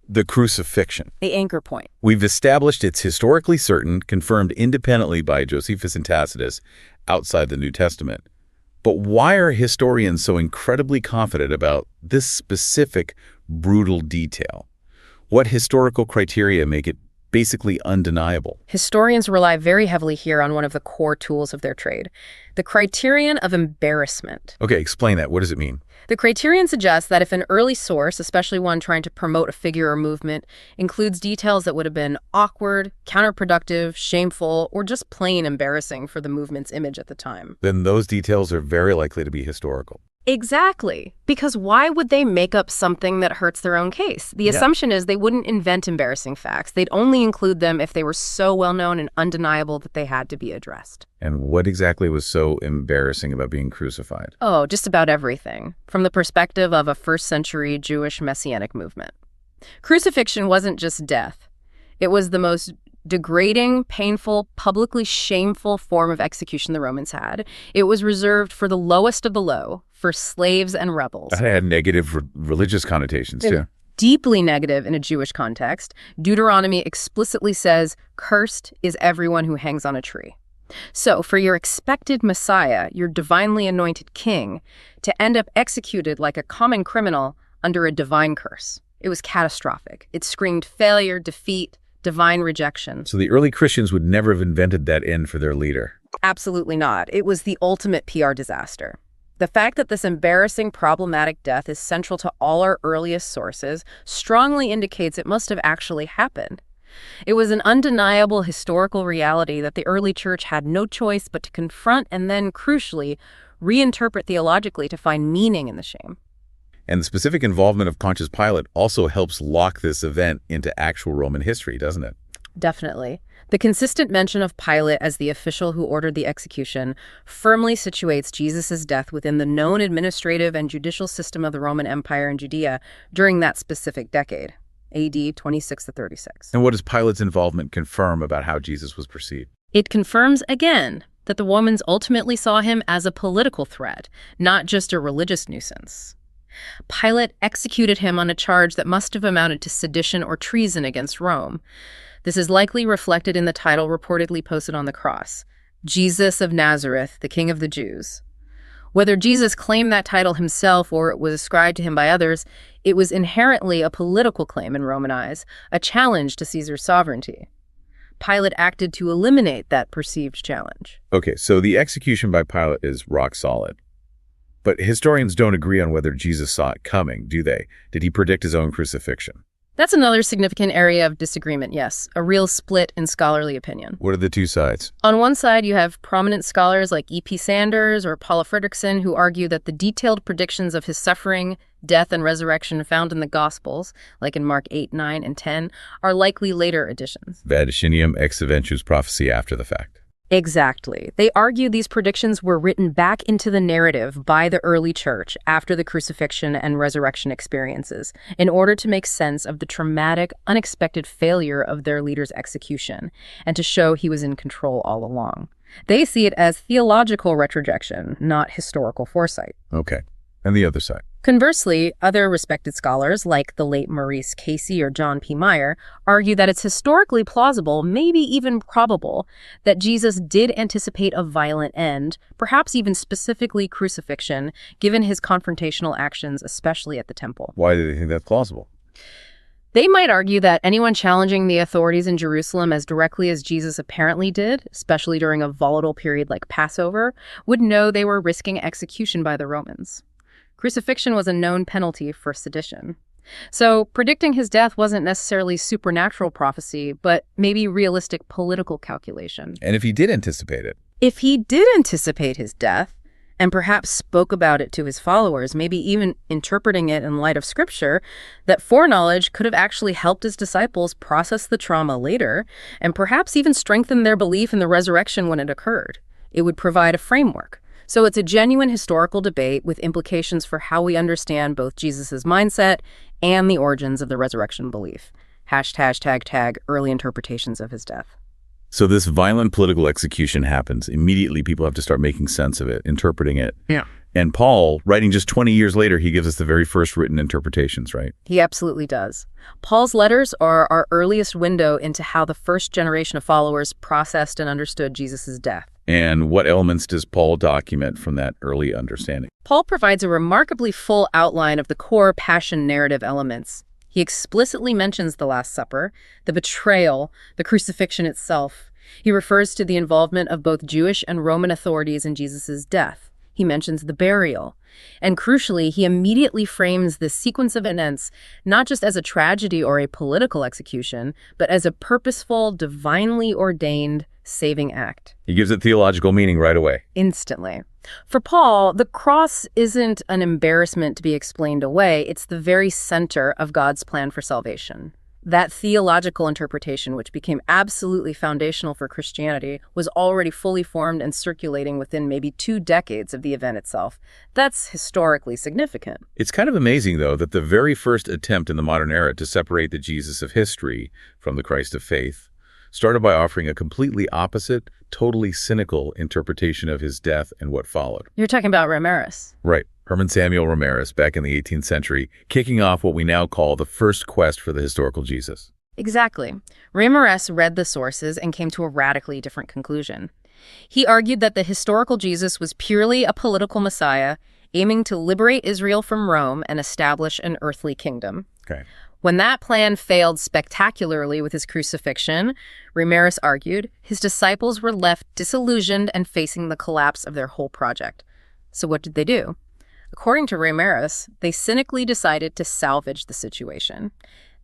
A: The crucifixion.
B: The anchor point.
A: We've established it's historically certain, confirmed independently by Josephus and Tacitus outside the New Testament. But why are historians so incredibly confident about this specific brutal detail? What historical criteria make it basically undeniable?
B: Historians rely very heavily here on one of the core tools of their trade, the criterion of embarrassment.
A: Okay, explain that. What does it mean?
B: The criterion suggests that if an early source, especially one trying to promote a figure or movement, includes details that would have been awkward, counterproductive, shameful, or just plain embarrassing for the movement's image at the time,
A: then those details are very likely to be historical.
B: Exactly. Because why would they make up something that hurts their own case? The assumption is they wouldn't invent embarrassing facts. They'd only include them if they were so well-known and undeniable that they had to be addressed.
A: And what exactly was so embarrassing about being crucified?
B: Oh, just about everything, from the perspective of a first-century Jewish messianic movement. Crucifixion wasn't just death. It was the most degrading, painful, publicly shameful form of execution the Romans had. It was reserved for the lowest of the low, for slaves and rebels.
A: That had negative religious connotations, too.
B: Deeply negative in a Jewish context. Deuteronomy explicitly says, "Cursed is everyone who hangs on a tree." So, for your expected Messiah, your divinely anointed king, to end up executed like a common criminal under a divine curse. It was catastrophic. It screamed failure, defeat, divine rejection.
A: So the early Christians would never have invented that end for their leader.
B: Absolutely not. It was the ultimate PR disaster. The fact that this embarrassing, problematic death is central to all our earliest sources strongly indicates it must have actually happened. It was an undeniable historical reality that the early church had no choice but to confront and then, crucially, reinterpret theologically to find meaning in the shame.
A: And the specific involvement of Pontius Pilate also helps lock this event into actual Roman history, doesn't it?
B: Definitely. The consistent mention of Pilate as the official who ordered the execution firmly situates Jesus' death within the known administrative and judicial system of the Roman Empire in Judea during that specific decade, AD 26 to 36.
A: And what does Pilate's involvement confirm about how Jesus was perceived?
B: It confirms, again, that the Romans ultimately saw him as a political threat, not just a religious nuisance. Pilate executed him on a charge that must have amounted to sedition or treason against Rome. This is likely reflected in the title reportedly posted on the cross, Jesus of Nazareth, the King of the Jews. Whether Jesus claimed that title himself or it was ascribed to him by others, it was inherently a political claim in Roman eyes, a challenge to Caesar's sovereignty. Pilate acted to eliminate that perceived challenge.
A: Okay, so the execution by Pilate is rock solid. But historians don't agree on whether Jesus saw it coming, do they? Did he predict his own crucifixion?
B: That's another significant area of disagreement, yes, a real split in scholarly opinion.
A: What are the two sides?
B: On one side, you have prominent scholars like E.P. Sanders or Paula Fredrickson who argue that the detailed predictions of his suffering, death, and resurrection found in the Gospels, like in Mark 8, 9, and 10, are likely later additions.
A: Vaticinium ex eventus prophecy after the fact.
B: Exactly. They argue these predictions were written back into the narrative by the early church after the crucifixion and resurrection experiences in order to make sense of the traumatic, unexpected failure of their leader's execution and to show he was in control all along. They see it as theological retrojection, not historical foresight.
A: Okay. And the other side?
B: Conversely, other respected scholars, like the late Maurice Casey or John P. Meyer, argue that it's historically plausible, maybe even probable, that Jesus did anticipate a violent end, perhaps even specifically crucifixion, given his confrontational actions, especially at the temple.
A: Why do they think that's plausible?
B: They might argue that anyone challenging the authorities in Jerusalem as directly as Jesus apparently did, especially during a volatile period like Passover, would know they were risking execution by the Romans. Crucifixion was a known penalty for sedition. So predicting his death wasn't necessarily supernatural prophecy, but maybe realistic political calculation.
A: And if he did anticipate it?
B: If he did anticipate his death, and perhaps spoke about it to his followers, maybe even interpreting it in light of Scripture, that foreknowledge could have actually helped his disciples process the trauma later, and perhaps even strengthen their belief in the resurrection when it occurred. It would provide a framework. So it's a genuine historical debate with implications for how we understand both Jesus' mindset and the origins of the resurrection belief. #, early interpretations of his death.
A: So this violent political execution happens. Immediately, people have to start making sense of it, interpreting it.
B: Yeah.
A: And Paul, writing just 20 years later, he gives us the very first written interpretations, right?
B: He absolutely does. Paul's letters are our earliest window into how the first generation of followers processed and understood Jesus' death.
A: And what elements does Paul document from that early understanding?
B: Paul provides a remarkably full outline of the core passion narrative elements. He explicitly mentions the Last Supper, the betrayal, the crucifixion itself. He refers to the involvement of both Jewish and Roman authorities in Jesus' death. He mentions the burial. And crucially, he immediately frames this sequence of events not just as a tragedy or a political execution, but as a purposeful, divinely ordained saving act.
A: He gives it theological meaning right away.
B: Instantly. For Paul, the cross isn't an embarrassment to be explained away. It's the very center of God's plan for salvation. That theological interpretation, which became absolutely foundational for Christianity, was already fully formed and circulating within maybe 2 decades of the event itself. That's historically significant.
A: It's kind of amazing, though, that the very first attempt in the modern era to separate the Jesus of history from the Christ of faith started by offering a completely opposite, totally cynical interpretation of his death and what followed.
B: You're talking about Ramirez.
A: Right. Herman Samuel Ramirez, back in the 18th century, kicking off what we now call the first quest for the historical Jesus.
B: Exactly. Ramirez read the sources and came to a radically different conclusion. He argued that the historical Jesus was purely a political messiah, aiming to liberate Israel from Rome and establish an earthly kingdom.
A: Okay.
B: When that plan failed spectacularly with his crucifixion, Reimarus argued, his disciples were left disillusioned and facing the collapse of their whole project. So what did they do? According to Reimarus, they cynically decided to salvage the situation.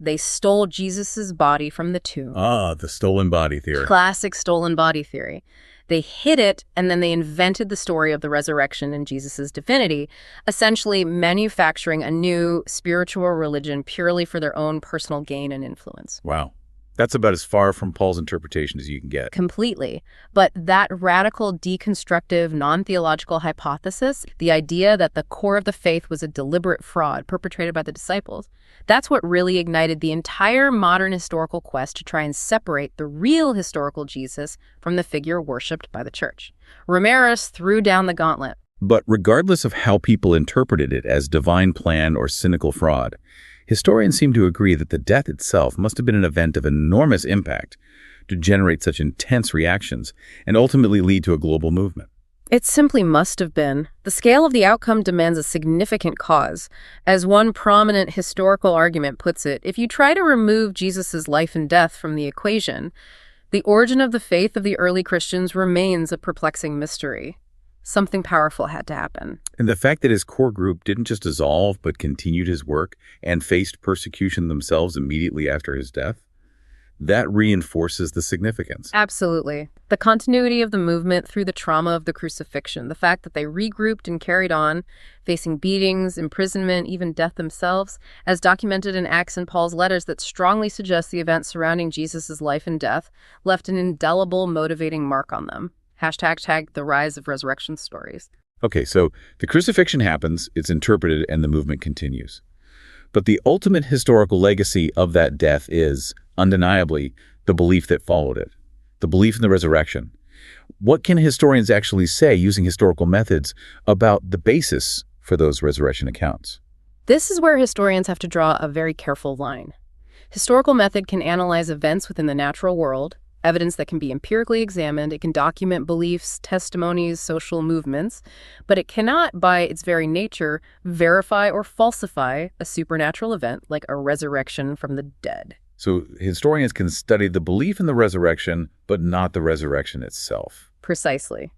B: They stole Jesus' body from the tomb.
A: Ah, the stolen body theory.
B: Classic stolen body theory. They hid it, and then they invented the story of the resurrection and Jesus' divinity, essentially manufacturing a new spiritual religion purely for their own personal gain and influence.
A: Wow. That's about as far from Paul's interpretation as you can get.
B: Completely. But that radical, deconstructive, non-theological hypothesis, the idea that the core of the faith was a deliberate fraud perpetrated by the disciples, that's what really ignited the entire modern historical quest to try and separate the real historical Jesus from the figure worshipped by the church. Reimarus threw down the gauntlet.
A: But regardless of how people interpreted it as divine plan or cynical fraud, historians seem to agree that the death itself must have been an event of enormous impact to generate such intense reactions and ultimately lead to a global movement.
B: It simply must have been. The scale of the outcome demands a significant cause. As one prominent historical argument puts it, if you try to remove Jesus' life and death from the equation, the origin of the faith of the early Christians remains a perplexing mystery. Something powerful had to happen.
A: And the fact that his core group didn't just dissolve but continued his work and faced persecution themselves immediately after his death, that reinforces the significance.
B: Absolutely. The continuity of the movement through the trauma of the crucifixion, the fact that they regrouped and carried on, facing beatings, imprisonment, even death themselves, as documented in Acts and Paul's letters that strongly suggest the events surrounding Jesus' life and death, left an indelible motivating mark on them. #tag the rise of resurrection stories.
A: Okay, so the crucifixion happens, it's interpreted, and the movement continues. But the ultimate historical legacy of that death is, undeniably, the belief that followed it, the belief in the resurrection. What can historians actually say, using historical methods, about the basis for those resurrection accounts?
B: This is where historians have to draw a very careful line. Historical method can analyze events within the natural world, evidence that can be empirically examined. It can document beliefs, testimonies, social movements, but it cannot, by its very nature, verify or falsify a supernatural event like a resurrection from the dead.
A: So historians can study the belief in the resurrection, but not the resurrection itself.
B: Precisely.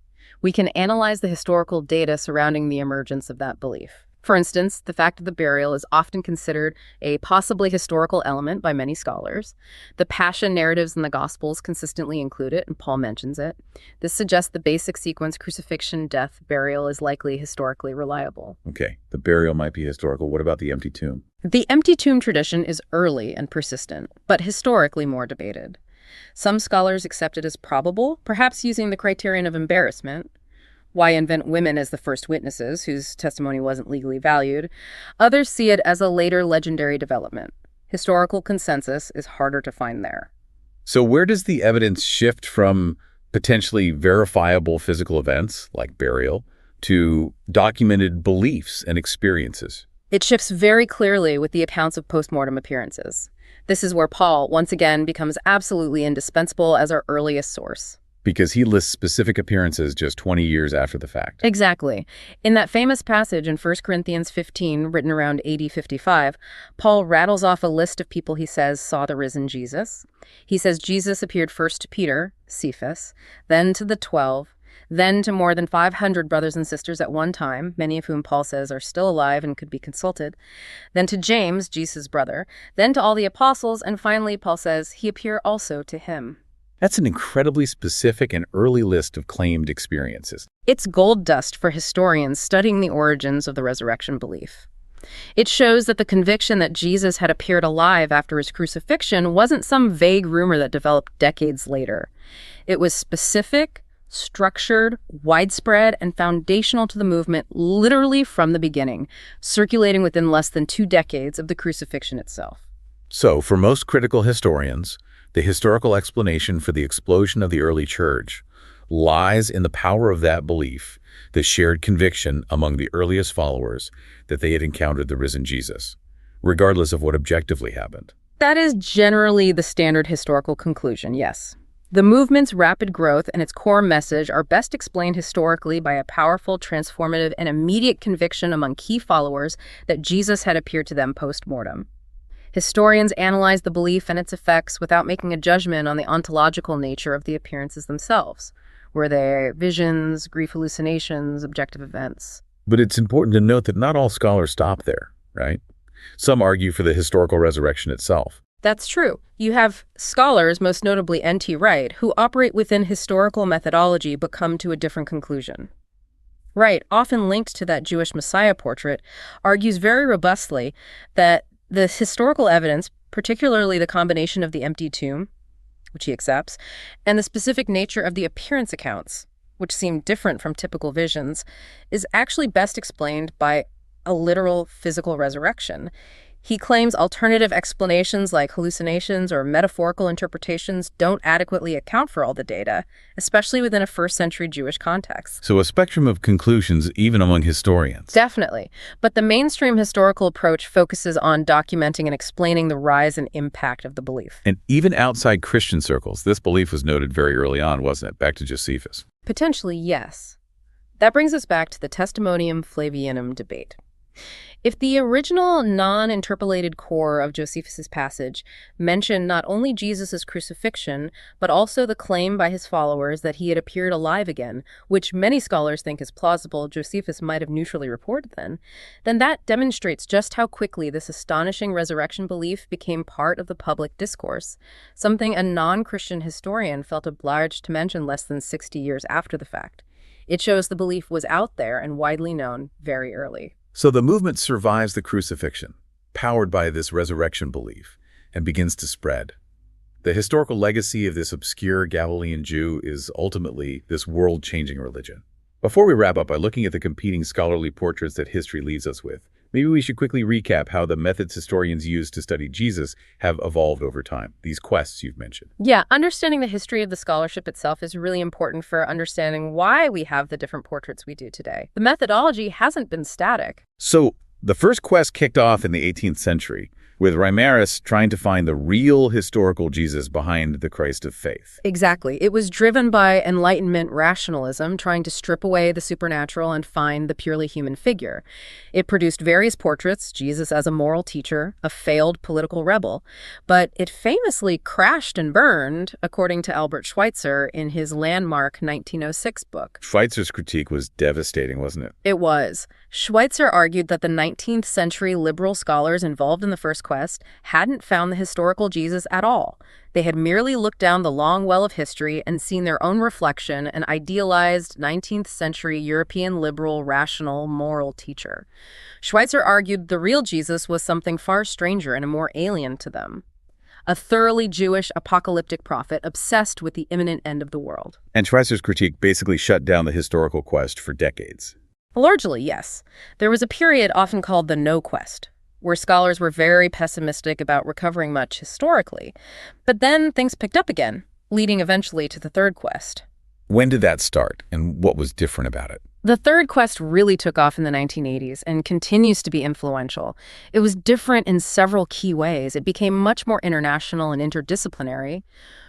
B: We can analyze the historical data surrounding the emergence of that belief. For instance, the fact of the burial is often considered a possibly historical element by many scholars. The passion narratives in the Gospels consistently include it, and Paul mentions it. This suggests the basic sequence, crucifixion, death, burial, is likely historically reliable.
A: Okay, the burial might be historical. What about the empty tomb?
B: The empty tomb tradition is early and persistent, but historically more debated. Some scholars accept it as probable, perhaps using the criterion of embarrassment. Why invent women as the first witnesses, whose testimony wasn't legally valued? Others see it as a later legendary development. Historical consensus is harder to find there.
A: So where does the evidence shift from potentially verifiable physical events, like burial, to documented beliefs and experiences?
B: It shifts very clearly with the accounts of postmortem appearances. This is where Paul, once again, becomes absolutely indispensable as our earliest source.
A: Because he lists specific appearances just 20 years after the fact.
B: Exactly. In that famous passage in 1 Corinthians 15, written around AD 55, Paul rattles off a list of people he says saw the risen Jesus. He says Jesus appeared first to Peter, Cephas, then to the 12, then to more than 500 brothers and sisters at one time, many of whom Paul says are still alive and could be consulted, then to James, Jesus' brother, then to all the apostles, and finally, Paul says, he appeared also to him.
A: That's an incredibly specific and early list of claimed experiences.
B: It's gold dust for historians studying the origins of the resurrection belief. It shows that the conviction that Jesus had appeared alive after his crucifixion wasn't some vague rumor that developed decades later. It was specific, structured, widespread, and foundational to the movement literally from the beginning, circulating within less than 2 decades of the crucifixion itself.
A: So, for most critical historians, the historical explanation for the explosion of the early church lies in the power of that belief, the shared conviction among the earliest followers that they had encountered the risen Jesus, regardless of what objectively happened.
B: That is generally the standard historical conclusion, yes. The movement's rapid growth and its core message are best explained historically by a powerful, transformative, and immediate conviction among key followers that Jesus had appeared to them post-mortem. Historians analyze the belief and its effects without making a judgment on the ontological nature of the appearances themselves. Were they visions, grief hallucinations, objective events?
A: But it's important to note that not all scholars stop there, right? Some argue for the historical resurrection itself.
B: That's true. You have scholars, most notably N.T. Wright, who operate within historical methodology but come to a different conclusion. Wright, often linked to that Jewish Messiah portrait, argues very robustly that the historical evidence, particularly the combination of the empty tomb, which he accepts, and the specific nature of the appearance accounts, which seem different from typical visions, is actually best explained by a literal physical resurrection. He claims alternative explanations like hallucinations or metaphorical interpretations don't adequately account for all the data, especially within a first-century Jewish context.
A: So a spectrum of conclusions even among historians.
B: Definitely. But the mainstream historical approach focuses on documenting and explaining the rise and impact of the belief.
A: And even outside Christian circles, this belief was noted very early on, wasn't it? Back to Josephus.
B: Potentially, yes. That brings us back to the Testimonium Flavianum debate. If the original non-interpolated core of Josephus's passage mentioned not only Jesus' crucifixion, but also the claim by his followers that he had appeared alive again, which many scholars think is plausible Josephus might have neutrally reported then that demonstrates just how quickly this astonishing resurrection belief became part of the public discourse, something a non-Christian historian felt obliged to mention less than 60 years after the fact. It shows the belief was out there and widely known very early.
A: So the movement survives the crucifixion, powered by this resurrection belief, and begins to spread. The historical legacy of this obscure Galilean Jew is ultimately this world-changing religion. Before we wrap up by looking at the competing scholarly portraits that history leaves us with, maybe we should quickly recap how the methods historians use to study Jesus have evolved over time, these quests you've mentioned.
B: Yeah, understanding the history of the scholarship itself is really important for understanding why we have the different portraits we do today. The methodology hasn't been static.
A: So the first quest kicked off in the 18th century, with Reimarus trying to find the real historical Jesus behind the Christ of faith.
B: Exactly. It was driven by Enlightenment rationalism, trying to strip away the supernatural and find the purely human figure. It produced various portraits, Jesus as a moral teacher, a failed political rebel, but it famously crashed and burned, according to Albert Schweitzer in his landmark 1906 book.
A: Schweitzer's critique was devastating, wasn't it?
B: It was. Schweitzer argued that the 19th century liberal scholars involved in the first quest hadn't found the historical Jesus at all. They had merely looked down the long well of history and seen their own reflection, an idealized 19th century European liberal, rational, moral teacher. Schweitzer argued the real Jesus was something far stranger and more alien to them. A thoroughly Jewish apocalyptic prophet obsessed with the imminent end of the world.
A: And Schweitzer's critique basically shut down the historical quest for decades.
B: Largely, yes. There was a period often called the No Quest, where scholars were very pessimistic about recovering much historically. But then things picked up again, leading eventually to the third quest.
A: When did that start, and what was different about it?
B: The third quest really took off in the 1980s and continues to be influential. It was different in several key ways. It became much more international and interdisciplinary.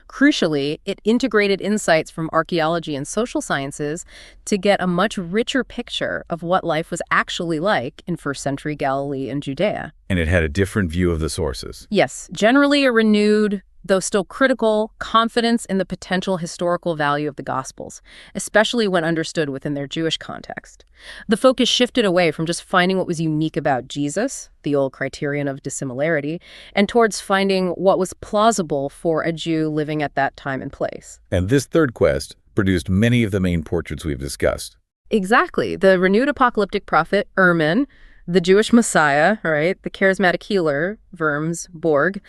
B: Crucially, it integrated insights from archaeology and social sciences to get a much richer picture of what life was actually like in first-century Galilee and Judea.
A: And it had a different view of the sources.
B: Yes, generally a renewed, though still critical, confidence in the potential historical value of the Gospels, especially when understood within their Jewish context. The focus shifted away from just finding what was unique about Jesus, the old criterion of dissimilarity, and towards finding what was plausible for a Jew living at that time and place.
A: And this third quest produced many of the main portraits we've discussed.
B: Exactly. The renewed apocalyptic prophet, Ermin, the Jewish Messiah, right? The charismatic healer, Worms, Borg,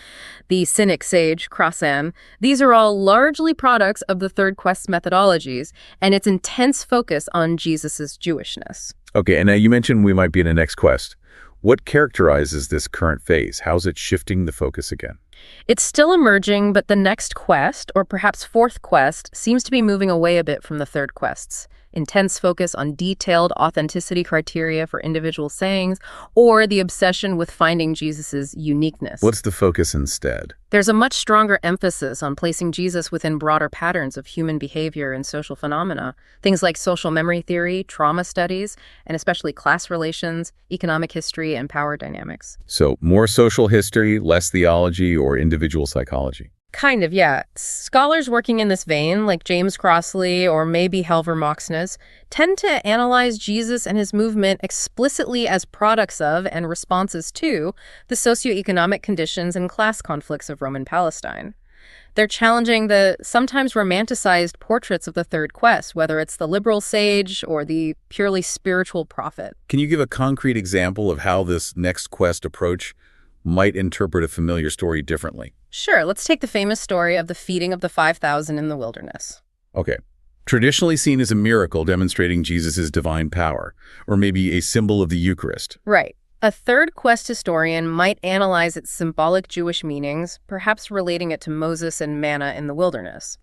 B: the Cynic sage, Crossan. These are all largely products of the third quest's methodologies and its intense focus on Jesus's Jewishness.
A: Okay, and now you mentioned we might be in the next quest. What characterizes this current phase? How's it shifting the focus again?
B: It's still emerging, but the next quest, or perhaps fourth quest, seems to be moving away a bit from the third quest's intense focus on detailed authenticity criteria for individual sayings, or the obsession with finding Jesus's uniqueness.
A: What's the focus instead?
B: There's a much stronger emphasis on placing Jesus within broader patterns of human behavior and social phenomena, things like social memory theory, trauma studies, and especially class relations, economic history, and power dynamics.
A: So more social history, less theology, or individual psychology?
B: Kind of, yeah. Scholars working in this vein, like James Crossley or maybe Helver Moxnes, tend to analyze Jesus and his movement explicitly as products of and responses to the socioeconomic conditions and class conflicts of Roman Palestine. They're challenging the sometimes romanticized portraits of the third quest, whether it's the liberal sage or the purely spiritual prophet.
A: Can you give a concrete example of how this next quest approach might interpret a familiar story differently?
B: Sure, let's take the famous story of the feeding of the 5,000 in the wilderness.
A: Okay. Traditionally seen as a miracle demonstrating Jesus' divine power, or maybe a symbol of the Eucharist.
B: Right. A third quest historian might analyze its symbolic Jewish meanings, perhaps relating it to Moses and manna in the wilderness.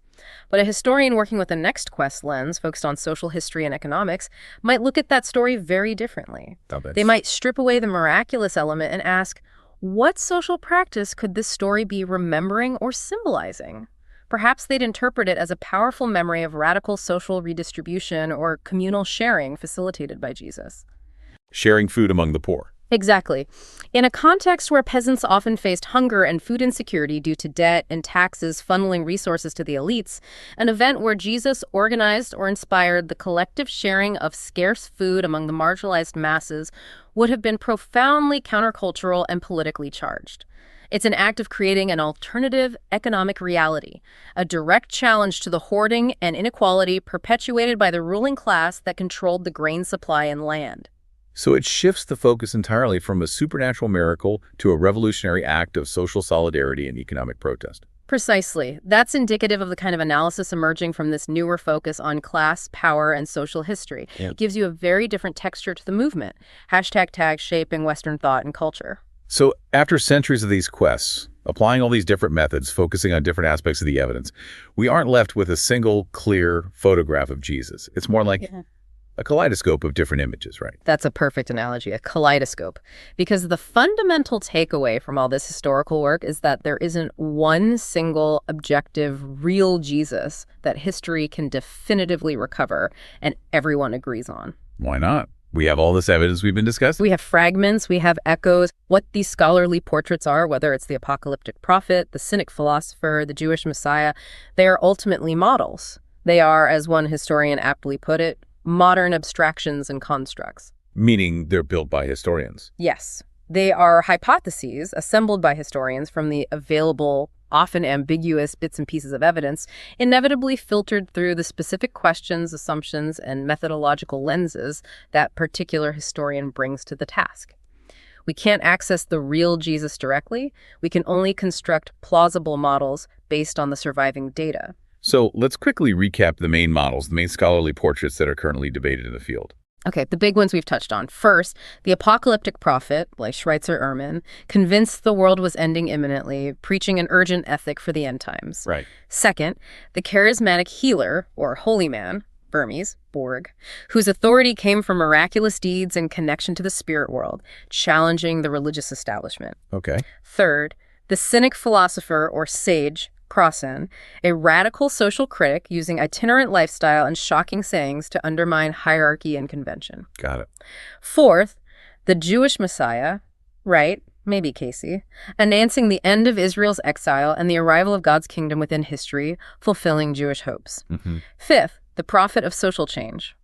B: But a historian working with a next quest lens, focused on social history and economics, might look at that story very differently. They might strip away the miraculous element and ask, what social practice could this story be remembering or symbolizing? Perhaps they'd interpret it as a powerful memory of radical social redistribution or communal sharing facilitated by Jesus.
A: Sharing food among the poor.
B: Exactly. In a context where peasants often faced hunger and food insecurity due to debt and taxes funneling resources to the elites, an event where Jesus organized or inspired the collective sharing of scarce food among the marginalized masses would have been profoundly countercultural and politically charged. It's an act of creating an alternative economic reality, a direct challenge to the hoarding and inequality perpetuated by the ruling class that controlled the grain supply and land.
A: So it shifts the focus entirely from a supernatural miracle to a revolutionary act of social solidarity and economic protest.
B: Precisely. That's indicative of the kind of analysis emerging from this newer focus on class, power, and social history.
A: Yeah.
B: It gives you a very different texture to the movement. #tag shaping Western thought and culture.
A: So after centuries of these quests, applying all these different methods, focusing on different aspects of the evidence, we aren't left with a single, clear photograph of Jesus. It's more like a kaleidoscope of different images, right?
B: That's a perfect analogy, a kaleidoscope. Because the fundamental takeaway from all this historical work is that there isn't one single, objective, real Jesus that history can definitively recover and everyone agrees on.
A: Why not? We have all this evidence we've been discussing.
B: We have fragments, we have echoes. What these scholarly portraits are, whether it's the apocalyptic prophet, the Cynic philosopher, the Jewish Messiah, they are ultimately models. They are, as one historian aptly put it, modern abstractions and constructs.
A: Meaning they're built by historians.
B: Yes. They are hypotheses assembled by historians from the available, often ambiguous bits and pieces of evidence, inevitably filtered through the specific questions, assumptions, and methodological lenses that particular historian brings to the task. We can't access the real Jesus directly. We can only construct plausible models based on the surviving data.
A: So let's quickly recap the main models, the main scholarly portraits that are currently debated in the field.
B: Okay, the big ones we've touched on. First, the apocalyptic prophet, like Schweitzer-Ehrman, convinced the world was ending imminently, preaching an urgent ethic for the end times.
A: Right.
B: Second, the charismatic healer, or holy man, Burmese, Borg, whose authority came from miraculous deeds and connection to the spirit world, challenging the religious establishment.
A: Okay.
B: Third, the Cynic philosopher, or sage, Crossan, a radical social critic using itinerant lifestyle and shocking sayings to undermine hierarchy and convention.
A: Got it.
B: Fourth, the Jewish Messiah, right, maybe Casey, announcing the end of Israel's exile and the arrival of God's kingdom within history, fulfilling Jewish hopes. Fifth, the prophet of social change,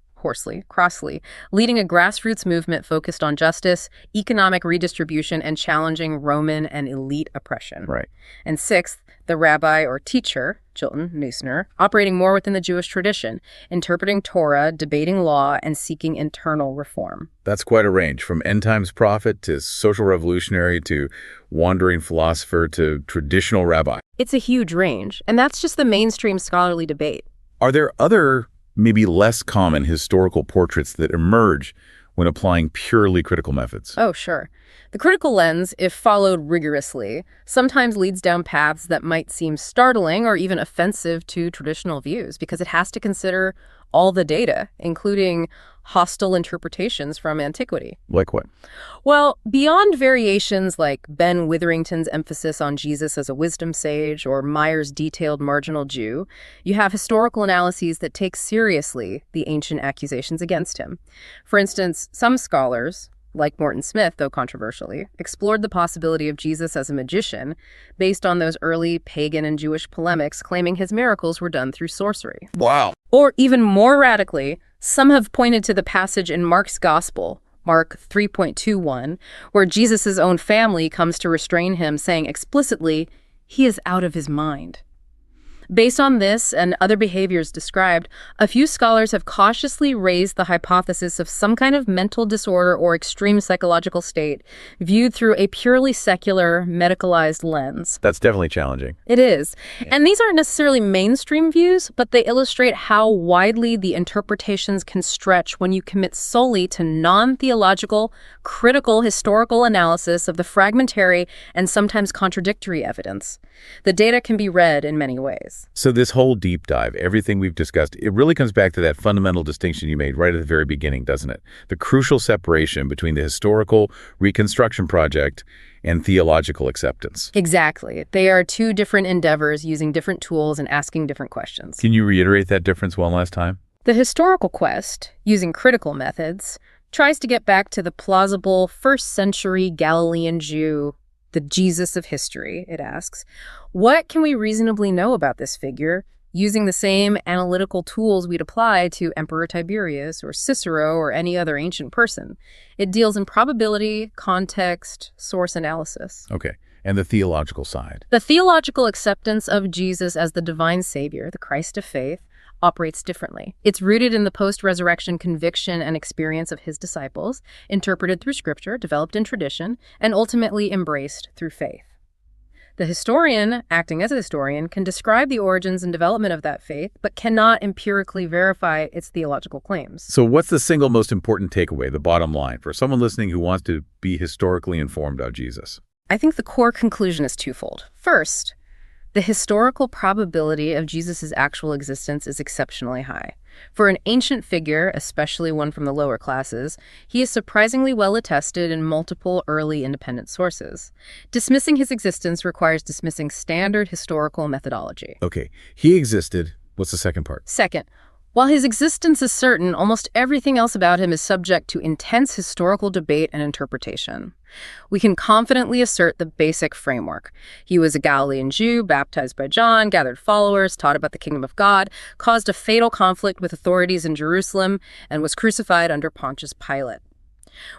B: Crossley, leading a grassroots movement focused on justice, economic redistribution, and challenging Roman and elite oppression.
A: Right.
B: And sixth, the rabbi or teacher, Chilton Neusner, operating more within the Jewish tradition, interpreting Torah, debating law, and seeking internal reform.
A: That's quite a range, from end times prophet to social revolutionary to wandering philosopher to traditional rabbi.
B: It's a huge range, and that's just the mainstream scholarly debate.
A: Are there other, maybe less common historical portraits that emerge when applying purely critical methods?
B: Oh, sure. The critical lens, if followed rigorously, sometimes leads down paths that might seem startling or even offensive to traditional views because it has to consider all the data, including hostile interpretations from antiquity.
A: Like what?
B: Well, beyond variations like Ben Witherington's emphasis on Jesus as a wisdom sage or Meyer's detailed marginal Jew, you have historical analyses that take seriously the ancient accusations against him. For instance, some scholars, like Morton Smith, though controversially, explored the possibility of Jesus as a magician based on those early pagan and Jewish polemics claiming his miracles were done through sorcery.
A: Wow.
B: Or even more radically, some have pointed to the passage in Mark's Gospel, Mark 3.21, where Jesus' own family comes to restrain him, saying explicitly, he is out of his mind. Based on this and other behaviors described, a few scholars have cautiously raised the hypothesis of some kind of mental disorder or extreme psychological state viewed through a purely secular, medicalized lens.
A: That's definitely challenging.
B: It is. And these aren't necessarily mainstream views, but they illustrate how widely the interpretations can stretch when you commit solely to non-theological, critical historical analysis of the fragmentary and sometimes contradictory evidence. The data can be read in many ways.
A: So this whole deep dive, everything we've discussed, it really comes back to that fundamental distinction you made right at the very beginning, doesn't it? The crucial separation between the historical reconstruction project and theological acceptance.
B: Exactly. They are two different endeavors using different tools and asking different questions.
A: Can you reiterate that difference one last time?
B: The historical quest, using critical methods, tries to get back to the plausible first-century Galilean Jew, the Jesus of history. It asks, what can we reasonably know about this figure using the same analytical tools we'd apply to Emperor Tiberius or Cicero or any other ancient person? It deals in probability, context, source analysis.
A: Okay. And the theological side?
B: The theological acceptance of Jesus as the divine savior, the Christ of faith, operates differently. It's rooted in the post-resurrection conviction and experience of his disciples, interpreted through scripture, developed in tradition, and ultimately embraced through faith. The historian, acting as a historian, can describe the origins and development of that faith, but cannot empirically verify its theological claims.
A: So what's the single most important takeaway, the bottom line, for someone listening who wants to be historically informed about Jesus?
B: I think the core conclusion is twofold. First, the historical probability of Jesus' actual existence is exceptionally high. For an ancient figure, especially one from the lower classes, he is surprisingly well attested in multiple early independent sources. Dismissing his existence requires dismissing standard historical methodology.
A: Okay, he existed. What's the second part?
B: Second, while his existence is certain, almost everything else about him is subject to intense historical debate and interpretation. We can confidently assert the basic framework. He was a Galilean Jew, baptized by John, gathered followers, taught about the kingdom of God, caused a fatal conflict with authorities in Jerusalem, and was crucified under Pontius Pilate.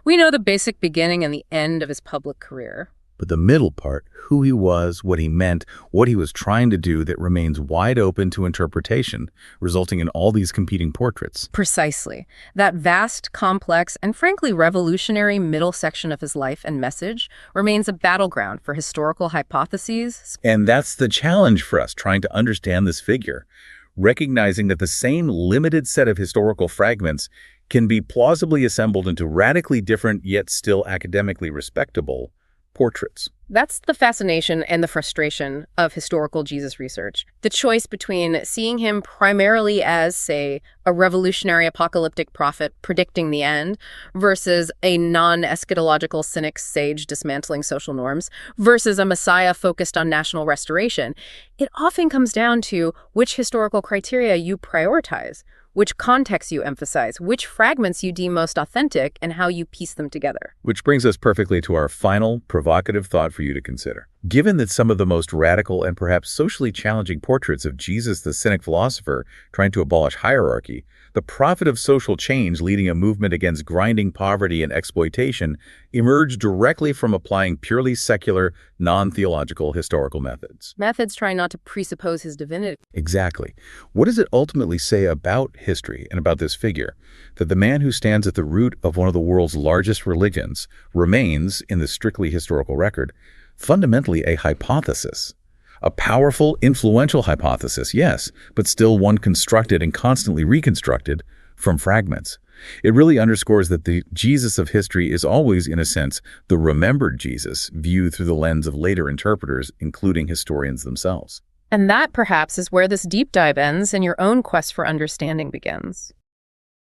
B: We know the basic beginning and the end of his public career.
A: But the middle part, who he was, what he meant, what he was trying to do, that remains wide open to interpretation, resulting in all these competing portraits.
B: Precisely. That vast, complex, and frankly revolutionary middle section of his life and message remains a battleground for historical hypotheses.
A: And that's the challenge for us, trying to understand this figure, recognizing that the same limited set of historical fragments can be plausibly assembled into radically different, yet still academically respectable portraits.
B: That's the fascination and the frustration of historical Jesus research. The choice between seeing him primarily as, say, a revolutionary apocalyptic prophet predicting the end versus a non-eschatological cynic sage dismantling social norms versus a messiah focused on national restoration. It often comes down to which historical criteria you prioritize, which contexts you emphasize, which fragments you deem most authentic, and how you piece them together.
A: Which brings us perfectly to our final provocative thought for you to consider. Given that some of the most radical and perhaps socially challenging portraits of Jesus the Cynic philosopher trying to abolish hierarchy, the prophet of social change leading a movement against grinding poverty and exploitation, emerged directly from applying purely secular, non-theological historical methods.
B: Methods trying not to presuppose his divinity.
A: Exactly. What does it ultimately say about history and about this figure? That the man who stands at the root of one of the world's largest religions remains, in the strictly historical record, fundamentally a hypothesis. A powerful, influential hypothesis, yes, but still one constructed and constantly reconstructed from fragments. It really underscores that the Jesus of history is always, in a sense, the remembered Jesus viewed through the lens of later interpreters, including historians themselves.
B: And that, perhaps, is where this deep dive ends and your own quest for understanding begins.